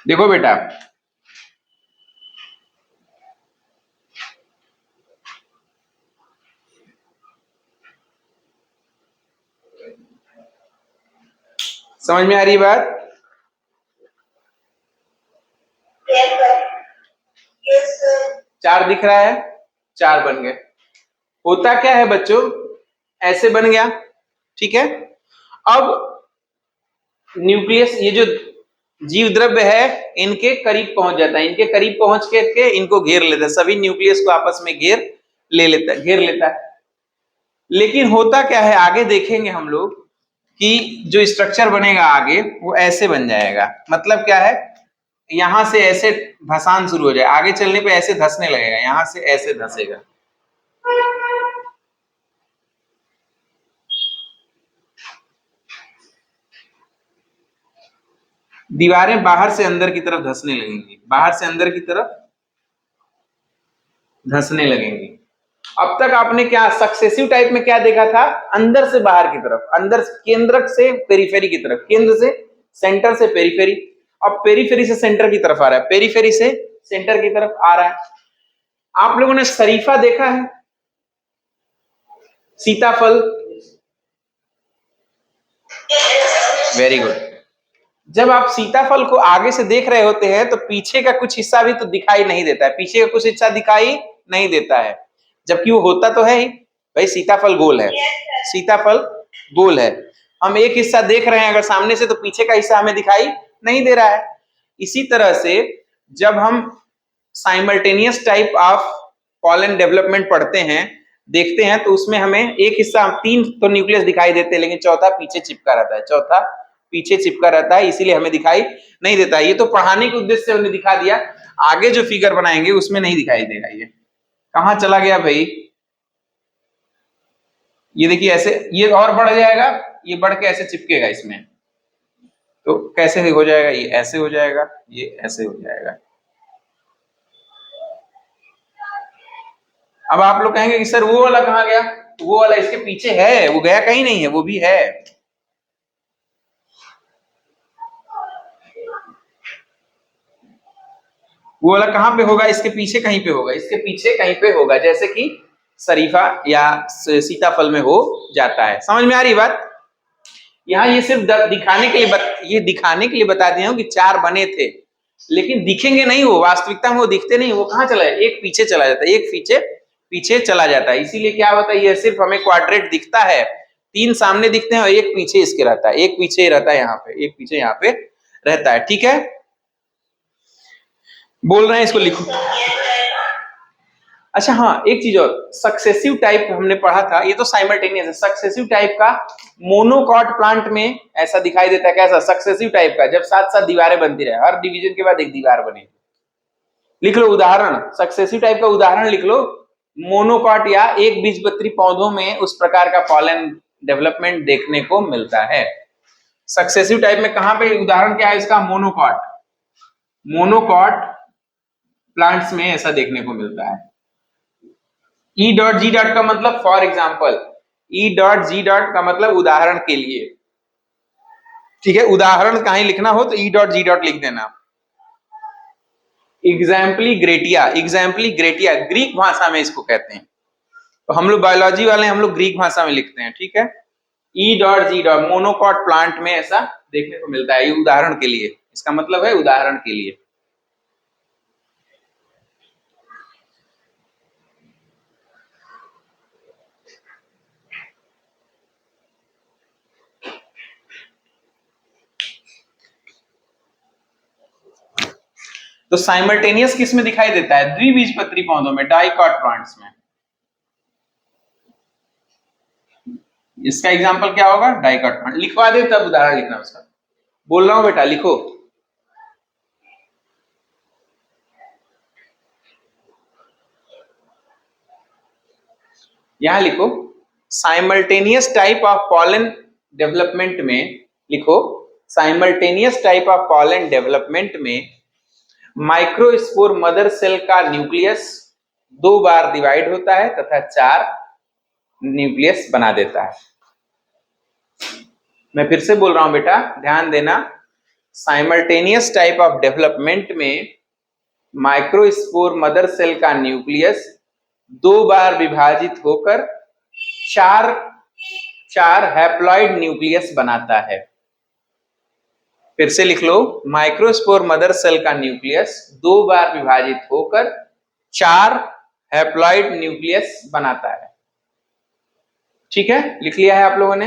देखो बेटा, समझ में आ रही बात? चार दिख रहा है, 4 बन गए। होता क्या है बच्चों, ऐसे बन गया, ठीक है। अब न्यूक्लियस, ये जो जीव द्रव्य है इनके करीब पहुंच जाता है, इनके करीब पहुंच के इनको घेर लेता है, सभी न्यूक्लियस को आपस में घेर लेता है। लेकिन होता क्या है, आगे देखेंगे हम लोग कि जो स्ट्रक्चर बनेगा आगे वो ऐसे बन जाएगा। मतलब क्या है, यहां से ऐसे धसान शुरू हो जाए, आगे चलने पे ऐसे धसने लगेगा, यहां से ऐसे धसेगा। दीवारें बाहर से अंदर की तरफ धंसने लगेंगी, बाहर से अंदर की तरफ धंसने लगेंगी। अब तक आपने क्या सक्सेसिव टाइप में क्या देखा था, अंदर से बाहर की तरफ, अंदर केंद्रक से पेरिफेरी की तरफ, केंद्र से सेंटर से पेरिफेरी। अब पेरिफेरी से सेंटर की तरफ आ रहा है, पेरिफेरी से सेंटर की तरफ आ रहा है। आप लोगों ने शरीफा देखा है, सीताफल, वेरी गुड। जब आप सीताफल को आगे से देख रहे होते हैं तो पीछे का कुछ हिस्सा भी तो दिखाई नहीं देता है, पीछे का कुछ हिस्सा दिखाई नहीं देता है, जबकि वो होता तो है ही। भाई सीताफल गोल है, सीताफल गोल है, हम एक हिस्सा देख रहे हैं अगर सामने से तो पीछे का हिस्सा हमें दिखाई नहीं दे रहा है। इसी तरह से जब हम simultaneous type of pollen development पढ़ते हैं, देखते हैं, तो उसमें हमें एक हिस्सा, 3 तो न्यूक्लियस दिखाई देते हैं लेकिन चौथा पीछे चिपका रहता है, चौथा पीछे चिपका रहता है, इसीलिए हमें दिखाई नहीं देता। ये तो पढ़ाने के उद्देश्य से हमने दिखा दिया, आगे जो फिगर बनाएंगे उसमें नहीं दिखाई देगा। ये कहां चला गया भाई, ये देखिए ऐसे, ये और बढ़ जाएगा, ये बढ़ के ऐसे चिपकेगा इसमें, तो कैसे हो जाएगा, ये ऐसे हो जाएगा, ये ऐसे हो जाएगा। अब आप लोग कहेंगे कि सर वो वाला कहां गया, वो वाला इसके पीछे है, वो गया कहीं नहीं है, वो भी है। वो वाला कहां पे होगा, इसके पीछे कहीं पे होगा, इसके पीछे कहीं पे होगा, जैसे कि शरीफा या सीताफल में हो जाता है। समझ में आ रही बात? यहाँ ये सिर्फ दिखाने के लिए ये दिखाने के लिए बता दिया हूं कि 4 बने थे, लेकिन दिखेंगे नहीं, वो वास्तविकता में वो दिखते नहीं, वो कहाँ चला जाए, एक पीछे चला जाता है, एक पीछे चला जाता है। इसीलिए क्या होता है, ये सिर्फ हमें क्वाड्रेट दिखता है, 3 सामने दिखते हैं और एक पीछे इसके रहता है, एक पीछे रहता है यहाँ पे, एक पीछे यहाँ पे रहता है, ठीक है। बोल रहे हैं, इसको लिखो। अच्छा हाँ, एक चीज और, सक्सेसिव टाइप हमने पढ़ा था, ये तो साइमल्टेनियस है। सक्सेसिव टाइप का मोनोकॉट प्लांट में ऐसा दिखाई देता है, कैसा, सक्सेसिव टाइप का, जब साथ साथ दीवारें बनती रहे, हर डिवीजन के बाद एक दीवार बने। लिख लो उदाहरण, सक्सेसिव टाइप का उदाहरण लिख लो, मोनोकॉट या एक बीजपत्री पौधों में उस प्रकार का पॉलन डेवलपमेंट देखने को मिलता है। सक्सेसिव टाइप में कहां पे उदाहरण क्या है इसका, मोनोकॉट, मोनोकॉट प्लांट्स में ऐसा देखने को मिलता है। ई डॉट जी डॉट का मतलब for example, E dot G dot का मतलब उदाहरण के लिए, ठीक है। उदाहरण कहीं लिखना हो तो ई डॉट जी डॉट लिख देना। एग्जाम्पली ग्रेटिया ग्रीक भाषा में इसको कहते हैं। तो हम लोग बायोलॉजी वाले हम लोग ग्रीक भाषा में लिखते हैं, ठीक है। E.G. मोनोकॉट प्लांट में ऐसा देखने को मिलता है। ये उदाहरण के लिए, इसका मतलब है उदाहरण के लिए। तो साइमल्टेनियस किस में दिखाई देता है? द्विबीजपत्री पौधों में, डाइकॉट प्लांट्स में। इसका एग्जांपल क्या होगा? Dicot plant. लिखवा दे तब उदाहरण लिखना उसका। बोल रहा हूं बेटा, लिखो। यहां लिखो, simultaneous type of pollen development में, लिखो simultaneous type of pollen development में माइक्रोस्पोर मदर सेल का न्यूक्लियस 2 बार डिवाइड होता है तथा 4 न्यूक्लियस बना देता है। मैं फिर से बोल रहा हूं बेटा, ध्यान देना। साइमल्टेनियस टाइप ऑफ डेवलपमेंट में माइक्रोस्पोर मदर सेल का न्यूक्लियस 2 बार विभाजित होकर 4 हैप्लॉइड न्यूक्लियस बनाता है। फिर से लिख लो, माइक्रोस्पोर मदर सेल का न्यूक्लियस 2 बार विभाजित होकर 4 हैप्लॉइड न्यूक्लियस बनाता है। ठीक है, लिख लिया है आप लोगों ने?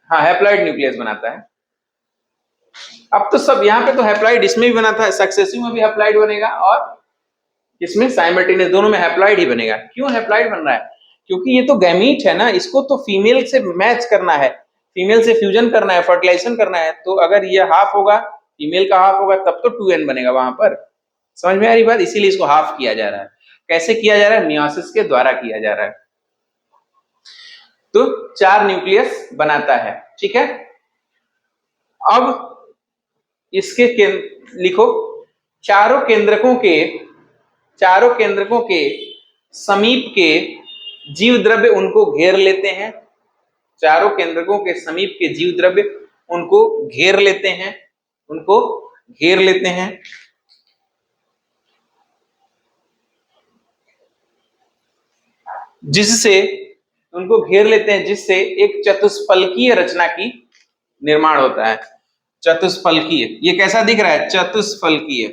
हाँ, हैप्लॉइड न्यूक्लियस बनाता है। अब तो सब यहाँ पे तो हैप्लॉइड इसमें भी बनाता है, सक्सेसिव में भी हैप्लॉइड बनेगा और इसमें साइमल्टेनियस, दोनों में हैप्लॉइड ही बनेगा। क्यों हैप्लॉइड बन रहा है? क्योंकि ये तो गैमीट है ना, इसको तो फीमेल से मैच करना है, फीमेल से फ्यूजन करना है, फर्टिलाइजेशन करना है। तो अगर ये हाफ होगा, फीमेल का हाफ होगा, तब तो 2n बनेगा वहां पर। समझ में आ रही बात? इसीलिए इसको हाफ किया जा रहा है। कैसे किया जा रहा है? मियोसिस के द्वारा किया जा रहा है। तो 4 न्यूक्लियस बनाता है, ठीक है। अब इसके लिखो, चारों केंद्रकों के समीप के जीव द्रव्य उनको घेर लेते हैं। चारों केंद्रकों के समीप के जीव द्रव्य उनको घेर लेते हैं, जिससे एक चतुष्फलकीय रचना की निर्माण होता है। चतुष्फलकीय, ये कैसा दिख रहा है? चतुष्फलकीय,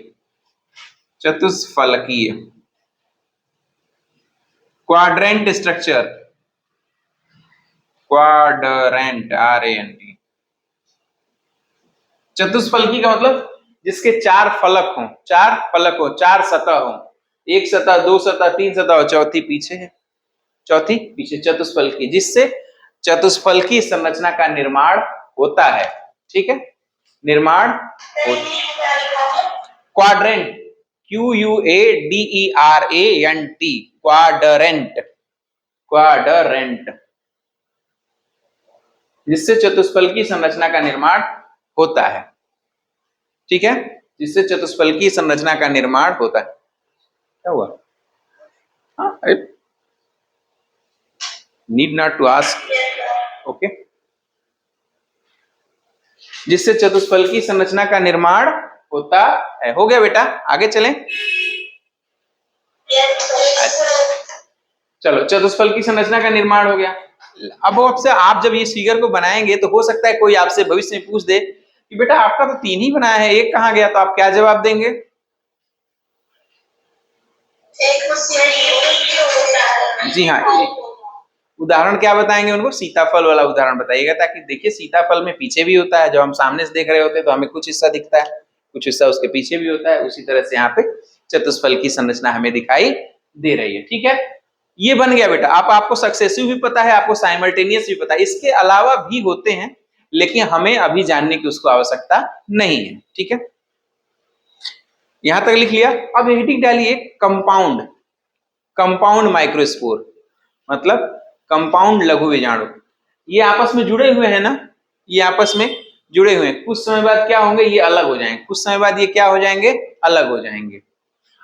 क्वाड्रेंट स्ट्रक्चर, क्वाड्रेंट, RANT। चतुष्फलकी का मतलब जिसके 4 फलक हो, 4 सतह हो, एक सतह, 2 सतह, 3 सतह और चौथी पीछे, चतुष्फलकी, जिससे चतुष्फलकी संरचना का निर्माण होता है। ठीक है, निर्माण क्वाड्रेंट, QUADERANT, क्वाड्रेंट, जिससे चतुष्फलकी संरचना का निर्माण होता है। ठीक है, जिससे चतुष्फलकी संरचना का निर्माण होता है। क्या हुआ? Need not to ask. Okay, जिससे चतुष्फलकी संरचना का निर्माण होता है। हो गया बेटा, आगे चलें। चलो, चतुष्फलकी संरचना का निर्माण हो गया। अब आपसे, आप जब ये फिगर को बनाएंगे तो हो सकता है कोई आपसे भविष्य में पूछ दे कि बेटा आपका तो 3 ही बनाया है, एक कहाँ गया? तो आप क्या जवाब देंगे? जी हाँ, उदाहरण क्या बताएंगे उनको? सीताफल वाला उदाहरण बताइएगा, ताकि देखिए सीताफल में पीछे भी होता है। जब हम सामने से देख रहे होते हैं तो हमें कुछ हिस्सा दिखता है, कुछ हिस्सा उसके पीछे भी होता है। उसी तरह से यहाँ पे चतुष्फल की संरचना हमें दिखाई दे रही है। ठीक है, ये बन गया बेटा। आपको सक्सेसिव भी पता है, आपको साइमल्टेनियस भी पता है। इसके अलावा भी होते हैं, लेकिन हमें अभी जानने की उसको आवश्यकता नहीं है। ठीक है, यहां तक लिख लिया। अब हेडिंग डालिए कंपाउंड माइक्रोस्पोर, मतलब कंपाउंड लघु बीजाणु। ये आपस में जुड़े हुए हैं ना, ये आपस में जुड़े हुए हैं। कुछ समय बाद क्या होंगे? ये अलग हो जाएंगे। कुछ समय बाद ये क्या हो जाएंगे? अलग हो जाएंगे।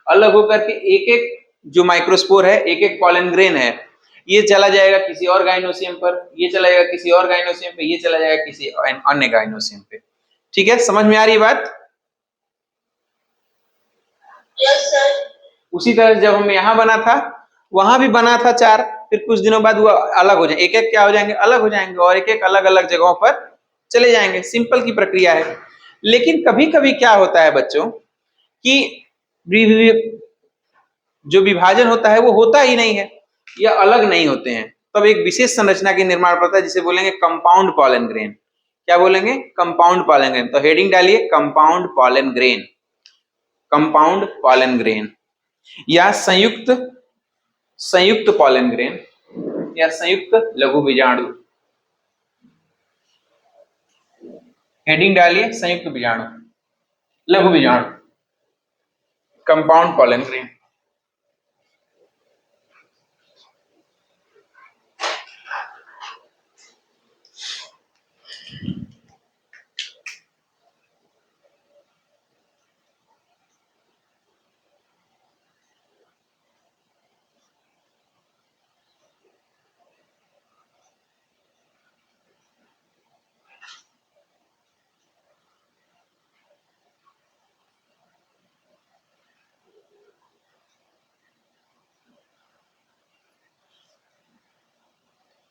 अलग होकर के एक एक जो माइक्रोस्पोर है, एक एक पॉलन ग्रेन है, ये चला जाएगा किसी और गाइनोसियम पर, ये चला जाएगा किसी और गाइनोसियम पे, ये चला जाएगा किसी अन्य गाइनोसियम पे। ठीक है, समझ में आ रही बात? Yes sir. उसी तरह जब हम यहाँ बना था, वहां भी बना था 4, फिर कुछ दिनों बाद वो अलग हो जाएंगे, एक एक क्या हो जाएंगे, अलग हो जाएंगे, और एक एक अलग अलग जगहों पर चले जाएंगे। सिंपल की प्रक्रिया है। लेकिन कभी कभी क्या होता है बच्चों कि जो विभाजन होता है वो होता ही नहीं है, या अलग नहीं होते हैं, तब एक विशेष संरचना के निर्माण पड़ता है जिसे बोलेंगे कंपाउंड पॉलन ग्रेन। क्या बोलेंगे? Compound pollen grain. तो हेडिंग डालिए compound pollen grain, compound pollen grain, या संयुक्त संयुक्त पॉलन ग्रेन, या संयुक्त लघु बीजाणु। हेडिंग डालिए संयुक्त बीजाणु, लघु बीजाणु, कंपाउंड पॉलन ग्रेन।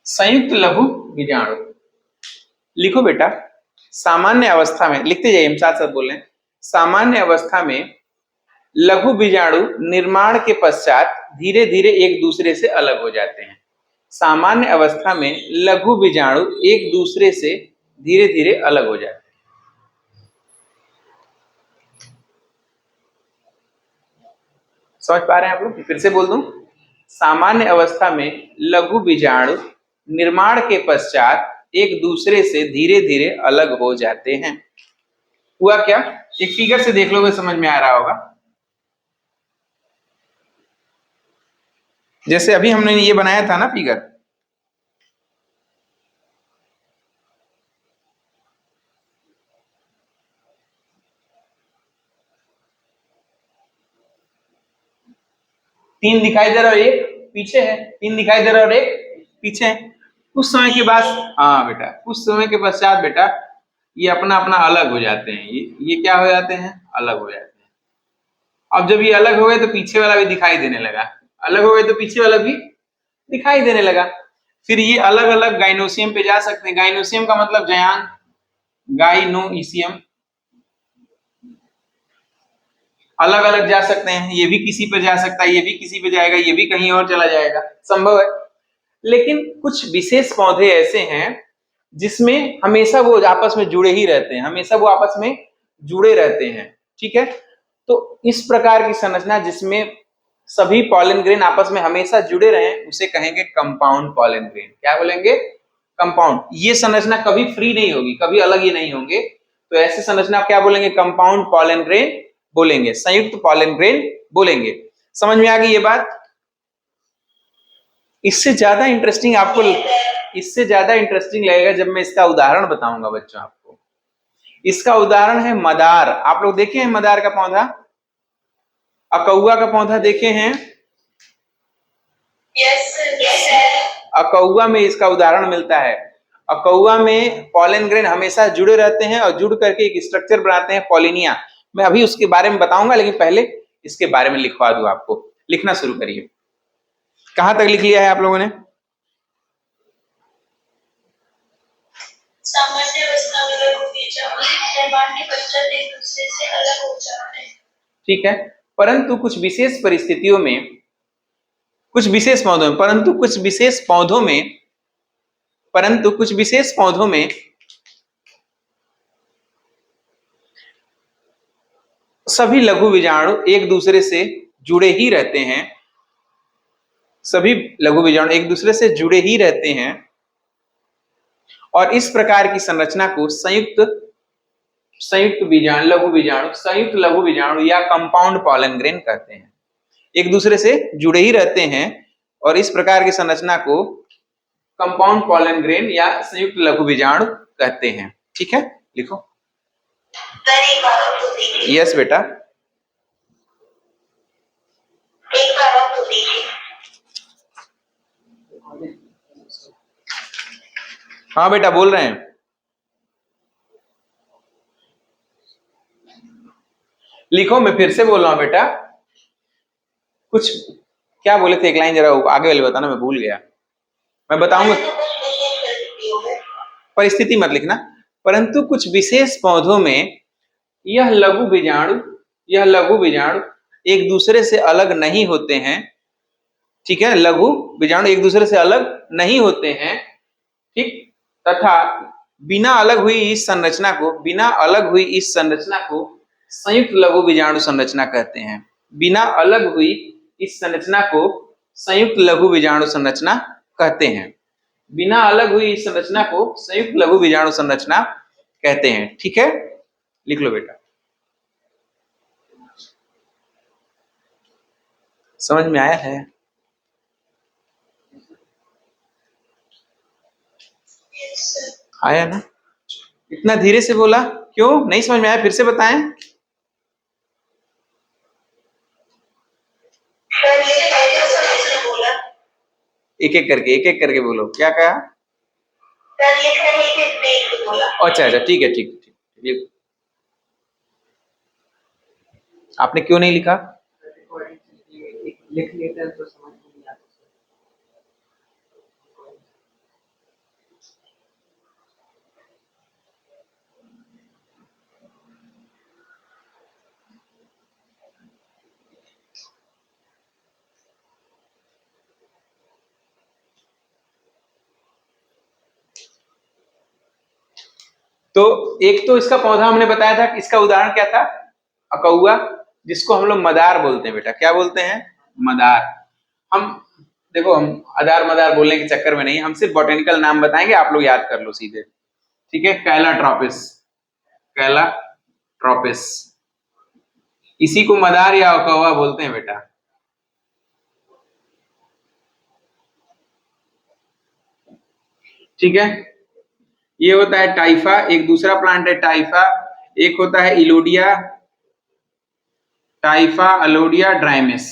संयुक्त लघु बीजाणु लिखो बेटा। सामान्य अवस्था में, लिखते जाइए, हम साथ साथ बोल रहे हैं। सामान्य अवस्था में लघु बीजाणु निर्माण के पश्चात धीरे धीरे एक दूसरे से अलग हो जाते हैं। सामान्य अवस्था में लघु बीजाणु एक दूसरे से धीरे धीरे अलग हो जाते हैं। समझ पा रहे हैं आप लोग? फिर से बोल दूं, सामान्य अवस्था में लघु बीजाणु निर्माण के पश्चात एक दूसरे से धीरे धीरे अलग हो जाते हैं। हुआ क्या? एक फिगर से देख लोगे, समझ में आ रहा होगा। जैसे अभी हमने ये बनाया था ना फिगर, तीन दिखाई दे रहा है, एक पीछे है, तीन दिखाई दे रहा है और एक पीछे है। कुछ समय के बाद, हाँ बेटा, कुछ समय के पश्चात बेटा ये अपना अपना अलग हो जाते हैं। ये क्या हो जाते हैं? अलग हो जाते हैं। अब जब ये अलग हो गए तो पीछे वाला भी दिखाई देने लगा, अलग हो गए तो पीछे वाला भी दिखाई देने लगा। फिर ये अलग अलग गाइनोसियम पे जा सकते हैं। गाइनोसियम का मतलब जयान, गाइनोइसियम, अलग अलग जा सकते हैं। ये भी किसी पे जा सकता है, ये भी किसी पे जाएगा, ये भी कहीं और चला जाएगा, संभव है। लेकिन कुछ विशेष पौधे ऐसे हैं जिसमें हमेशा वो आपस में जुड़े ही रहते हैं, हमेशा वो आपस में जुड़े रहते हैं। ठीक है, तो इस प्रकार की संरचना जिसमें सभी पॉलन ग्रेन आपस में हमेशा जुड़े रहे, उसे कहेंगे कंपाउंड पॉलन ग्रेन। क्या बोलेंगे? कंपाउंड। ये संरचना कभी फ्री नहीं होगी, कभी अलग ही नहीं होंगे, तो ऐसी संरचना क्या बोलेंगे? कंपाउंड पॉलन ग्रेन बोलेंगे, संयुक्त पॉलन ग्रेन बोलेंगे। समझ में आ गई ये बात? इससे ज्यादा इंटरेस्टिंग आपको, इससे ज्यादा इंटरेस्टिंग लगेगा जब मैं इसका उदाहरण बताऊंगा बच्चों आपको। इसका उदाहरण है मदार। आप लोग देखे हैं मदार का पौधा? अकौआ का पौधा देखे हैं? यस। अकौआ में इसका उदाहरण मिलता है। अकौआ में पॉलन ग्रेन हमेशा जुड़े रहते हैं और जुड़ करके एक स्ट्रक्चर बनाते हैं, पॉलिनिया। मैं अभी उसके बारे में बताऊंगा, लेकिन पहले इसके बारे में लिखवा दूं आपको। लिखना शुरू करिए। कहां तक लिख लिया है आप लोगों ने? सामान्य अवस्था में लघु बीजाणु निर्माण के पश्चात एक दूसरे से अलग हो जाते हैं। ठीक है, परंतु कुछ विशेष परिस्थितियों में, कुछ विशेष पौधों में, परंतु कुछ विशेष पौधों में, परंतु कुछ विशेष पौधों में सभी लघु बीजाणु एक दूसरे से जुड़े ही रहते हैं। सभी लघु बीजाणु एक दूसरे से जुड़े ही रहते हैं, और इस प्रकार की संरचना को संयुक्त संयुक्त बीजाणु, लघु बीजाणु, संयुक्त लघु बीजाणु या कंपाउंड पॉलन ग्रेन कहते हैं। एक दूसरे से जुड़े ही रहते हैं और इस प्रकार की संरचना को कंपाउंड पॉलन ग्रेन या संयुक्त लघु बीजाणु कहते हैं। ठीक है, लिखो। यस बेटा। एक बार आप बोलिए। हाँ बेटा बोल रहे हैं। लिखो, मैं फिर से बोल रहा हूँ बेटा। कुछ क्या बोले थे, एक लाइन जरा आगे वाले बताना, मैं भूल गया। मैं बताऊंगा। परिस्थिति मत लिखना। परंतु कुछ विशेष पौधों में यह लघु बीजाणु एक दूसरे से अलग नहीं होते हैं। ठीक है, लघु बीजाणु एक दूसरे से अलग नहीं होते हैं। ठीक। तथा बिना अलग हुई इस संरचना को संयुक्त लघु बीजाणु संरचना कहते हैं। बिना अलग हुई इस संरचना को संयुक्त लघु बीजाणु संरचना कहते हैं। बिना अलग हुई इस संरचना को संयुक्त लघु बीजाणु संरचना कहते हैं। ठीक है, लिख लो बेटा। समझ में आया है? आया ना? इतना धीरे से बोला क्यों? नहीं समझ में आया? फिर से बताएं। एक एक करके बोलो। क्या कहा? अच्छा अच्छा, ठीक है, ठीक ठीक। आपने क्यों नहीं लिखा? लिख लेते तो समझ नहीं आता। तो एक तो इसका पौधा हमने बताया था कि इसका उदाहरण क्या था? अकौआ, जिसको हम लोग मदार बोलते हैं बेटा। क्या बोलते हैं? मदार। हम देखो, हम अदार मदार बोलने के चक्कर में नहीं, हम सिर्फ बॉटेनिकल नाम बताएंगे, आप लोग याद कर लो सीधे। ठीक है, कैलाट्रोपिस। कैलाट्रोपिस, इसी को मदार या अकौआ बोलते हैं बेटा। ठीक है, ये होता है टाइफा। एक दूसरा प्लांट है टाइफा। एक होता है इलोडिया, टाइफा, अलोडिया, ड्राइमिस।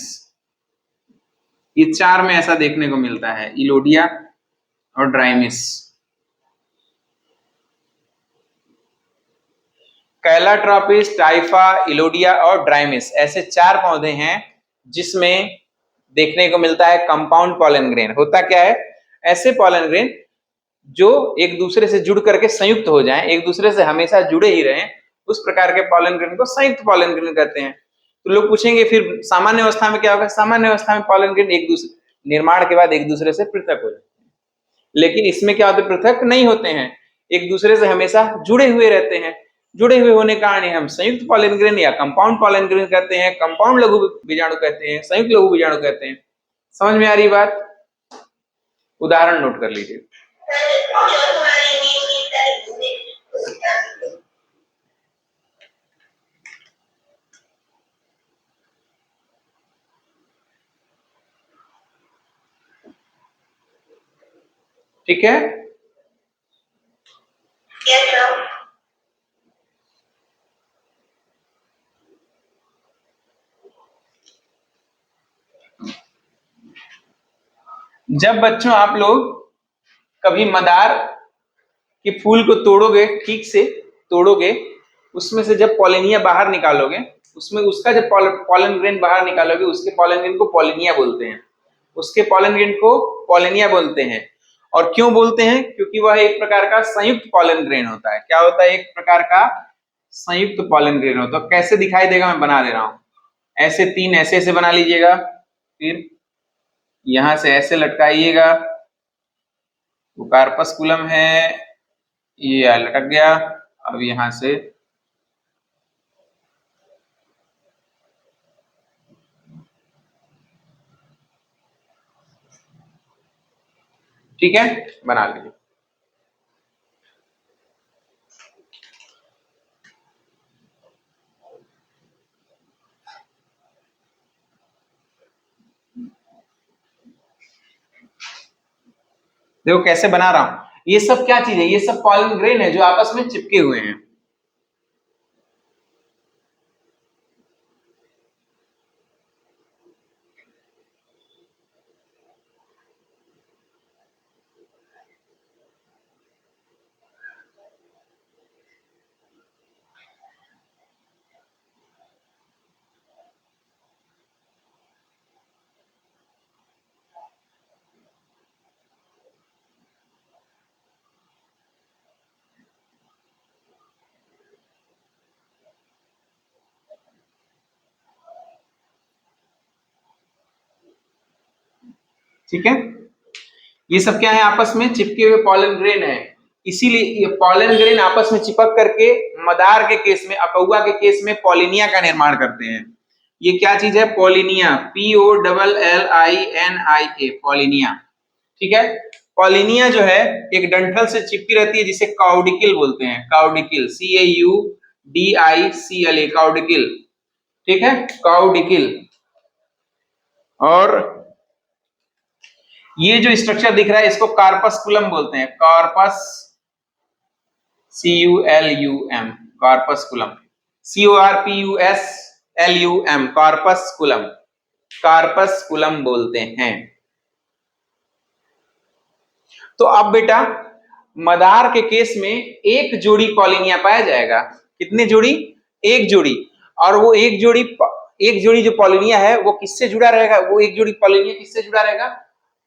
ये चार में ऐसा देखने को मिलता है, इलोडिया और ड्राइमिस। कैलाट्रोपिस, टाइफा, इलोडिया और ड्राइमिस, ऐसे चार पौधे हैं जिसमें देखने को मिलता है कंपाउंड पॉलन ग्रेन। होता क्या है? ऐसे पॉलन ग्रेन जो एक दूसरे से जुड़ करके संयुक्त हो जाएं, एक दूसरे से हमेशा जुड़े ही रहें, उस प्रकार के पॉलन ग्रेन को संयुक्त पॉलन ग्रेन कहते हैं। तो लोग पूछेंगे फिर सामान्य अवस्था में क्या होगा? सामान्य अवस्था में पॉलन ग्रेन एक दूसरे निर्माण के बाद एक दूसरे से पृथक हो जाते हैं, लेकिन इसमें क्या होते? पृथक नहीं होते हैं, एक दूसरे से हमेशा जुड़े हुए रहते हैं। जुड़े हुए होने के कारण हम संयुक्त पॉलन ग्रेन या कंपाउंड पॉलन ग्रेन कहते हैं, कंपाउंड लघु बीजाणु कहते हैं, संयुक्त लघु बीजाणु कहते हैं। समझ में आ रही बात? उदाहरण नोट कर लीजिए। ठीक है, जब बच्चों आप लोग कभी मदार के फूल को तोड़ोगे, ठीक से तोड़ोगे, उसमें से जब पॉलिनिया बाहर निकालोगे, उसमें उसका जब पॉलन ग्रेन बाहर निकालोगे, उसके पॉलन ग्रेन को पॉलिनिया बोलते हैं। उसके पॉलन ग्रेन को पॉलिनिया बोलते हैं। और क्यों बोलते हैं? क्योंकि वह एक प्रकार का संयुक्त पॉलन ग्रेन होता है। क्या होता है? एक प्रकार का संयुक्त पॉलन ग्रेन होता है। तो कैसे दिखाई देगा? मैं बना दे रहा हूं। ऐसे तीन ऐसे बना लीजिएगा, फिर यहां से ऐसे लटकाइएगा, वो कार्पस्कुलम है, ये लटक गया। अब यहां से ठीक है, बना लीजिए। देखो कैसे बना रहा हूं। ये सब क्या चीज है? ये सब पॉलन ग्रेन है जो आपस में चिपके हुए हैं। ठीक है, ये सब क्या है, आपस में चिपके हुए पॉलन ग्रेन है। इसीलिए ये पॉलन ग्रेन आपस में चिपक करके मदार के केस में, अकौआ के केस में पॉलिनिया का निर्माण करते हैं। ये क्या चीज है, पॉलिनिया, POLLINIA, पॉलिनिया। ठीक है, पॉलिनिया जो है एक डंठल से चिपकी रहती है जिसे काउडिकल बोलते हैं, काउडिकल, CAUDICLA, काउडिकल। ठीक है, काउडिकल। और ये जो स्ट्रक्चर दिख रहा है इसको कार्पस्कुलम बोलते हैं, कार्पस, CULUM, कार्पस्कुलम, CORPUSLUM, कार्पस्कुलम, कार्पस्कुलम बोलते हैं। तो अब बेटा मदार के केस में एक जोड़ी पॉलिनिया पाया जाएगा। कितने जोड़ी, एक जोड़ी। और वो एक जोड़ी जो पॉलिनिया है वो किससे जुड़ा रहेगा, वो एक जोड़ी पॉलिनिया किससे जुड़ा रहेगा,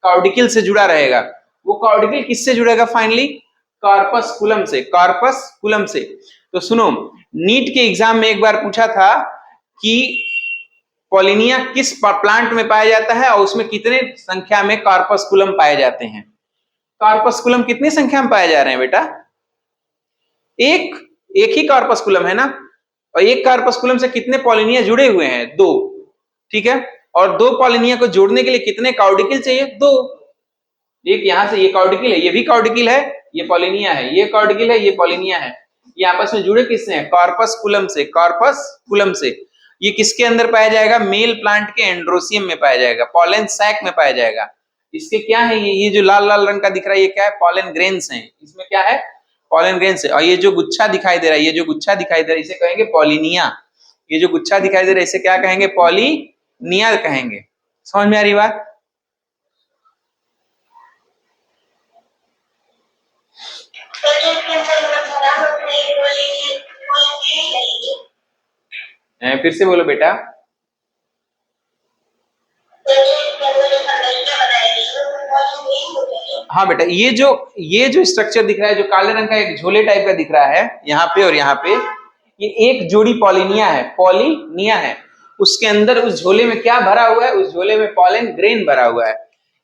काउडिकल से जुड़ा रहेगा। वो काउडिकल किससे जुड़ेगा फाइनली, कार्पस्कुलम से, कार्पस्कुलम से। तो सुनो, नीट के एग्जाम में एक बार पूछा था कि पॉलिनिया किस प्लांट में पाया जाता है और उसमें कितने संख्या में कार्पस्कुलम पाए जाते हैं। कार्पस्कुलम कितनी संख्या में पाए जा रहे हैं बेटा, एक ही कार्पस्कुलम है ना, और एक कार्पस्कुलम से कितने पॉलिनिया जुड़े हुए हैं, दो। ठीक है, और दो पॉलिनिया को जोड़ने के लिए कितने काउडिकल चाहिए, दो। एक यहां से, ये काउडिकल है, ये भी काउडिकल है, ये पॉलिनिया है, ये काउडिकल है, ये पॉलिनिया है। ये आपस में जुड़े किससे हैं, कार्पस्कुलम से, कार्पस्कुलम से। ये किसके अंदर पाया जाएगा, मेल प्लांट के एंड्रोसियम में पाया जाएगा, पॉलन सैक में पाया जाएगा। इसके क्या है, ये जो लाल लाल रंग का दिख रहा है ये क्या है, पॉलन ग्रेन्स हैं। इसमें क्या है, पॉलन ग्रेन्स है। और ये जो गुच्छा दिखाई दे रहा है, ये जो गुच्छा दिखाई दे रहा है इसे कहेंगे पॉलिनिया। ये जो गुच्छा दिखाई दे रहा है इसे क्या कहेंगे, पॉलिनिया कहेंगे। समझ में आ रही बात। फिर से बोलो बेटा। हाँ बेटा, ये जो स्ट्रक्चर दिख रहा है, जो काले रंग का एक झोले टाइप का दिख रहा है यहाँ पे और यहाँ पे, ये एक जोड़ी पॉलिनिया है, पॉलिनिया है। उसके अंदर उस झोले में क्या भरा हुआ है, उस झोले में पॉलन ग्रेन भरा हुआ है।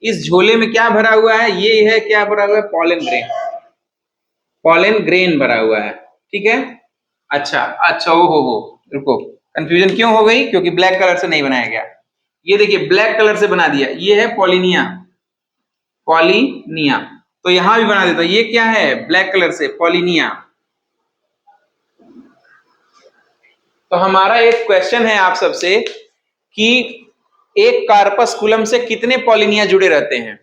इस झोले में क्या भरा हुआ है, ये है क्या भरा हुआ है, पॉलन ग्रेन, पॉलन ग्रेन भरा हुआ है। ठीक है, अच्छा, हो रुको, कंफ्यूजन क्यों हो गई, क्योंकि ब्लैक कलर से नहीं बनाया गया। ये देखिए ब्लैक कलर से बना दिया, ये है पॉलिनिया, पॉलिनिया। तो यहां भी बना देता, ये क्या है, ब्लैक कलर से, पॉलिनिया। तो हमारा एक क्वेश्चन है आप सबसे कि एक कार्पस्कुलम से कितने पॉलिनिया जुड़े रहते हैं।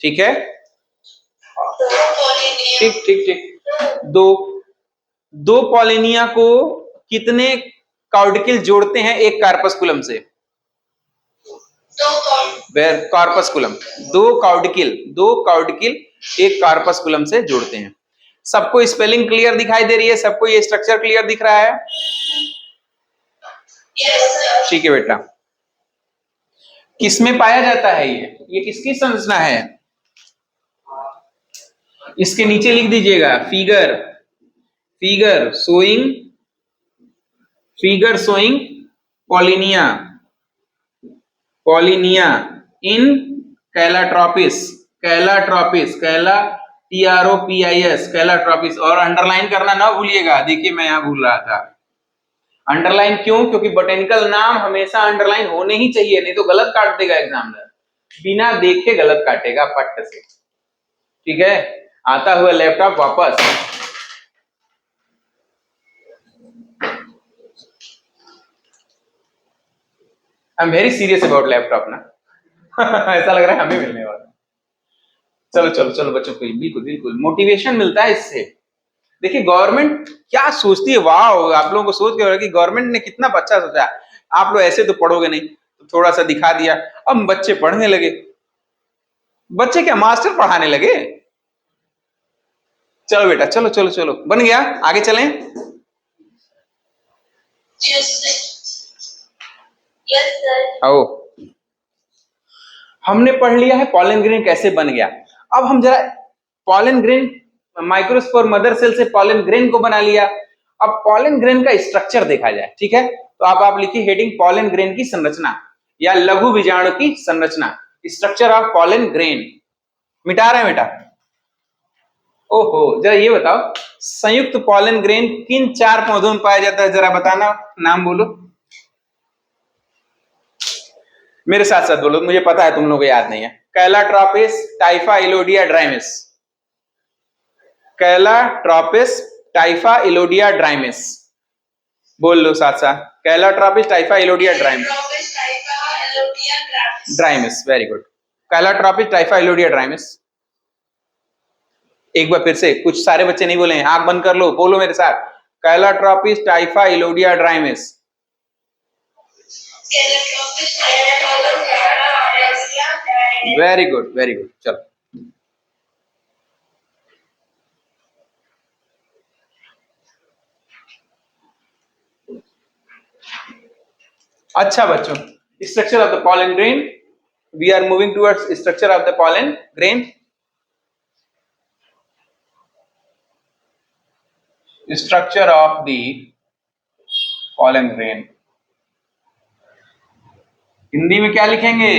ठीक है, ठीक ठीक ठीक, दो पॉलिनिया को कितने काउडिकल जोड़ते हैं एक कार्पस्कुलम से, कार्पस्कुलम, दो काउडिकल एक कार्पस्कुलम से जोड़ते हैं। सबको स्पेलिंग क्लियर दिखाई दे रही है, सबको ये स्ट्रक्चर क्लियर दिख रहा है। ठीक है बेटा, किसमें पाया जाता है ये किसकी संरचना है, इसके नीचे लिख दीजिएगा, फिगर शोइंग पॉलिनिया इन कैलाट्रोपिस, कैलाट्रोपिस। और अंडरलाइन करना ना भूलिएगा, देखिए मैं यहां भूल रहा था। अंडरलाइन क्यों, क्योंकि बोटेनिकल नाम हमेशा अंडरलाइन होने ही चाहिए, नहीं तो गलत काट देगा एग्जामिनर, बिना देखे गलत काटेगा पट्ट से। ठीक है, आता हुआ लैपटॉप वापस। I am very serious about laptop ना ऐसा लग रहा है हमें मिलने वाला। चलो बच्चों को बिल्कुल मोटिवेशन मिलता है इससे। देखिए गवर्नमेंट क्या सोचती है, वाह, आप लोगों को सोच के हो रहा है कि गवर्नमेंट ने कितना अच्छा सोचा। आप लोग ऐसे तो पढ़ोगे नहीं, तो थोड़ा सा दिखा दिया, अब बच्चे पढ़ने लगे। बच्चे क्या, मास्टर पढ़ाने लगे। चलो बेटा, चलो बन गया, आगे चलें। आओ, हमने पढ़ लिया है पॉलन ग्रेन कैसे बन गया। अब हम जरा pollen grain, microspore mother cell से पॉलन ग्रेन को बना लिया। अब पॉलन ग्रेन का स्ट्रक्चर देखा जाए। ठीक है, तो आप लिखिए हेडिंग, पॉलन ग्रेन की संरचना या लघु बीजाणु की संरचना। Structure of pollen grain. मिटा रहे हैं बेटा। ओहो, जरा ये बताओ, संयुक्त पॉलन ग्रेन किन 4 पौधों में पाया जाता है, जरा बताना, नाम बोलो। मेरे साथ साथ बोलो, मुझे पता है तुम लोगों को याद नहीं है। कैलाट्रोपिस, टाइफा, इलोडिया, ड्राइमिस। कैलाट्रोपिस, Typha, Elodea, ड्राइमिस। बोल लो साथ साथ। Calotropis, Typha, Elodea, Drimys. Drimys, very good. Calotropis, Typha, Elodea, Drimys. एक बार फिर से, कुछ सारे बच्चे नहीं बोले, आंख बंद कर लो, बोलो मेरे साथ। Calotropis, Typha, Elodea, Drimys. Very good, very good. चलो, अच्छा बच्चों, structure of the pollen grain, we are moving towards structure of the pollen grain. Structure of the pollen grain, Hindi में क्या लिखेंगे?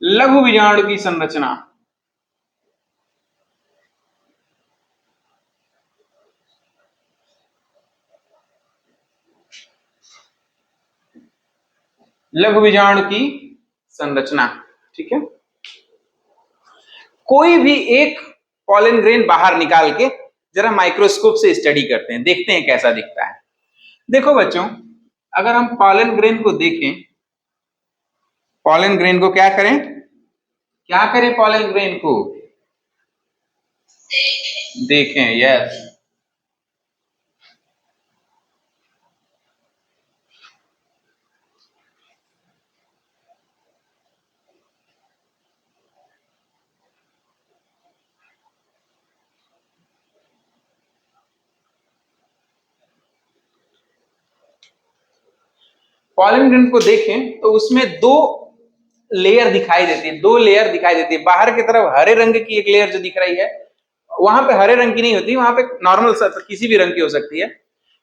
लघु बीजाणु की संरचना। लघु बीजाणु की संरचना, ठीक है। कोई भी एक पॉलन ग्रेन बाहर निकाल के जरा माइक्रोस्कोप से स्टडी करते हैं, देखते हैं कैसा दिखता है। देखो बच्चों, अगर हम पॉलन ग्रेन को देखें, पॉलन ग्रेन को क्या करें, क्या करें, पॉलन ग्रेन को देखें, यस। पॉलन ग्रेन को देखें तो उसमें दो लेयर दिखाई देती है, दो लेयर दिखाई देती है। बाहर की तरफ हरे रंग की एक लेयर जो दिख रही है, वहां पे हरे रंग की नहीं होती, वहां पे नॉर्मल किसी भी रंग की हो सकती है,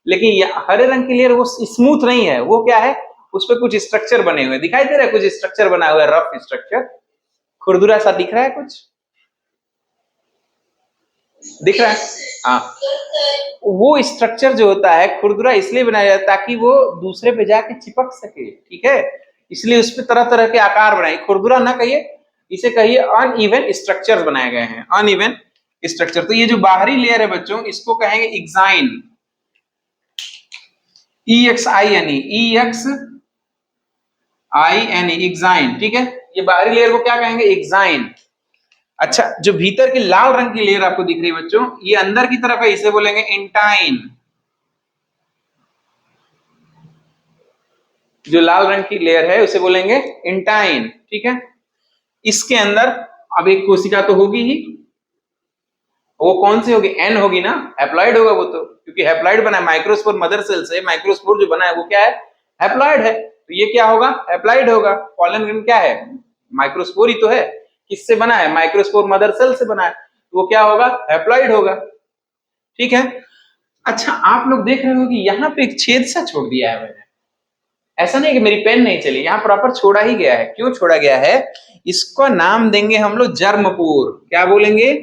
लेकिन हरे रंग की लेयर वो स्मूथ नहीं है, वो क्या है, उस पर कुछ स्ट्रक्चर बने हुए दिखाई दे रहा है, कुछ स्ट्रक्चर बना हुआ है, रफ स्ट्रक्चर, खुरदुरा सा दिख रहा है, कुछ दिख रहा है। हाँ, वो स्ट्रक्चर जो होता है खुरदुरा इसलिए बनाया जाता है ताकि वो दूसरे पे जाके चिपक सके, ठीक है, इसलिए उस पे तरह तरह के आकार बनाए, खुरदुरा ना कहिए, इसे कहिए अनइवन स्ट्रक्चर बनाए गए हैं, अनइवन स्ट्रक्चर। तो ये जो बाहरी लेयर है बच्चों, इसको कहेंगे एक्साइन, EXINE, एक्साइन, ठीक है। ये बाहरी लेयर को क्या कहेंगे, एक्साइन। अच्छा, जो भीतर की लाल रंग की लेयर आपको दिख रही है बच्चों, ये अंदर की तरफ है, इसे बोलेंगे इंटाइन। जो लाल रंग की लेयर है उसे बोलेंगे इंटाइन, ठीक है। इसके अंदर अब एक कोशिका तो होगी ही, वो कौन सी होगी, एन होगी ना, हैप्लॉइड होगा वो तो, क्योंकि हैप्लॉइड बना है माइक्रोस्पोर मदर सेल से, माइक्रोस्पोर जो बना है वो क्या है, हैप्लॉइड है, तो ये क्या होगा, हैप्लॉइड होगा। पॉलन ग्रेन क्या है, माइक्रोस्पोर ही तो है, किससे बना है, माइक्रोस्पोर मदर सेल से बना है, तो वो क्या होगा, हैप्लॉइड होगा, ठीक है। अच्छा, आप लोग देख रहे हो कि यहाँ पे एक छेद सा छोड़ दिया है मैंने, ऐसा नहीं कि मेरी पेन नहीं चली, यहाँ प्रॉपर छोड़ा ही गया है। क्यों छोड़ा गया है, इसका नाम देंगे हम लोग जर्मपोर। क्या बोलेंगे,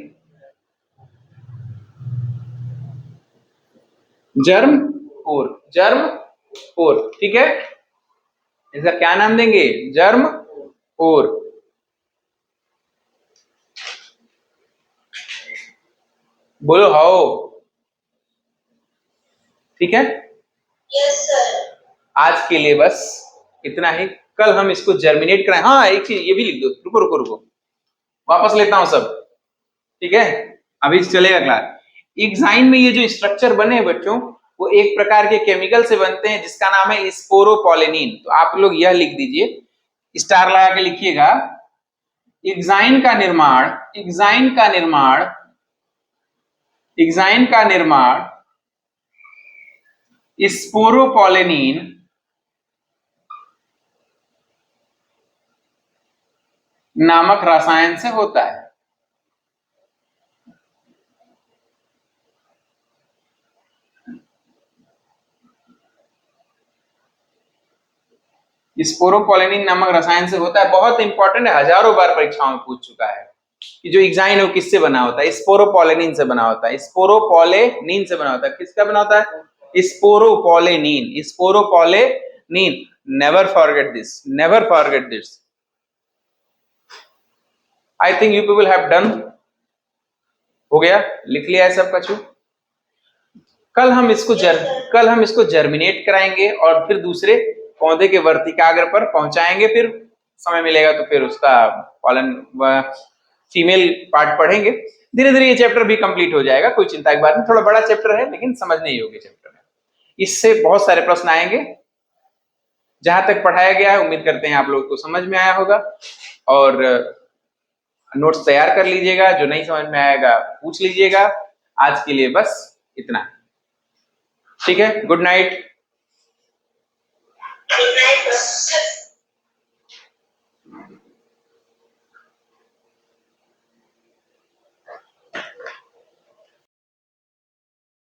जर्मपोर, जर्मपोर, ठीक है। इसका क्या नाम देंगे, जर्मपोर। बोलो हाओ, ठीक है। Yes sir. आज के लिए बस इतना ही, कल हम इसको जर्मिनेट कराएं। हाँ, एक चीज ये भी लिख दो, रुको रुको रुको, वापस लेता हूं सब, ठीक है, अभी चलेगा क्लास। एक्साइन में ये जो स्ट्रक्चर बने हैं बच्चों, वो एक प्रकार के केमिकल से बनते हैं जिसका नाम है स्पोरोपोलेनिन। तो आप लोग यह लिख दीजिए, स्टार लगा के लिखिएगा, एक्साइन का निर्माण, एक्साइन का निर्माण, एक्साइन का निर्माण स्पोरोपोलेनिन नामक रसायन से होता है। स्पोरोपोलेनिन नामक रसायन से होता है, बहुत इंपॉर्टेंट है, हजारों बार परीक्षाओं में पूछ चुका है कि जो एग्जाइन है वो किससे बना होता है, स्पोरोपोलेनिन से बना होता है, स्पोरोपोलेनिन से बना होता है। किसका बना होता है? Sporopollenin, sporopollenin. Never forget this, never forget this. I think you people have done, हो गया, लिख लिया है सब कछु। कल हम इसको जर्मिनेट कराएंगे और फिर दूसरे पौधे के वर्तिकाग्र पर पहुंचाएंगे, फिर समय मिलेगा तो फिर उसका पॉलन फीमेल पार्ट पढ़ेंगे। धीरे धीरे ये चैप्टर भी कंप्लीट हो जाएगा, कोई चिंता की बात नहीं। थोड़ा बड़ा चैप्टर है लेकिन समझने योग्य चैप्टर है, इससे बहुत सारे प्रश्न आएंगे। जहां तक पढ़ाया गया है उम्मीद करते हैं आप लोगों को समझ में आया होगा, और नोट्स तैयार कर लीजिएगा, जो नहीं समझ में आएगा पूछ लीजिएगा। आज के लिए बस इतना, ठीक है। Good night. Good night.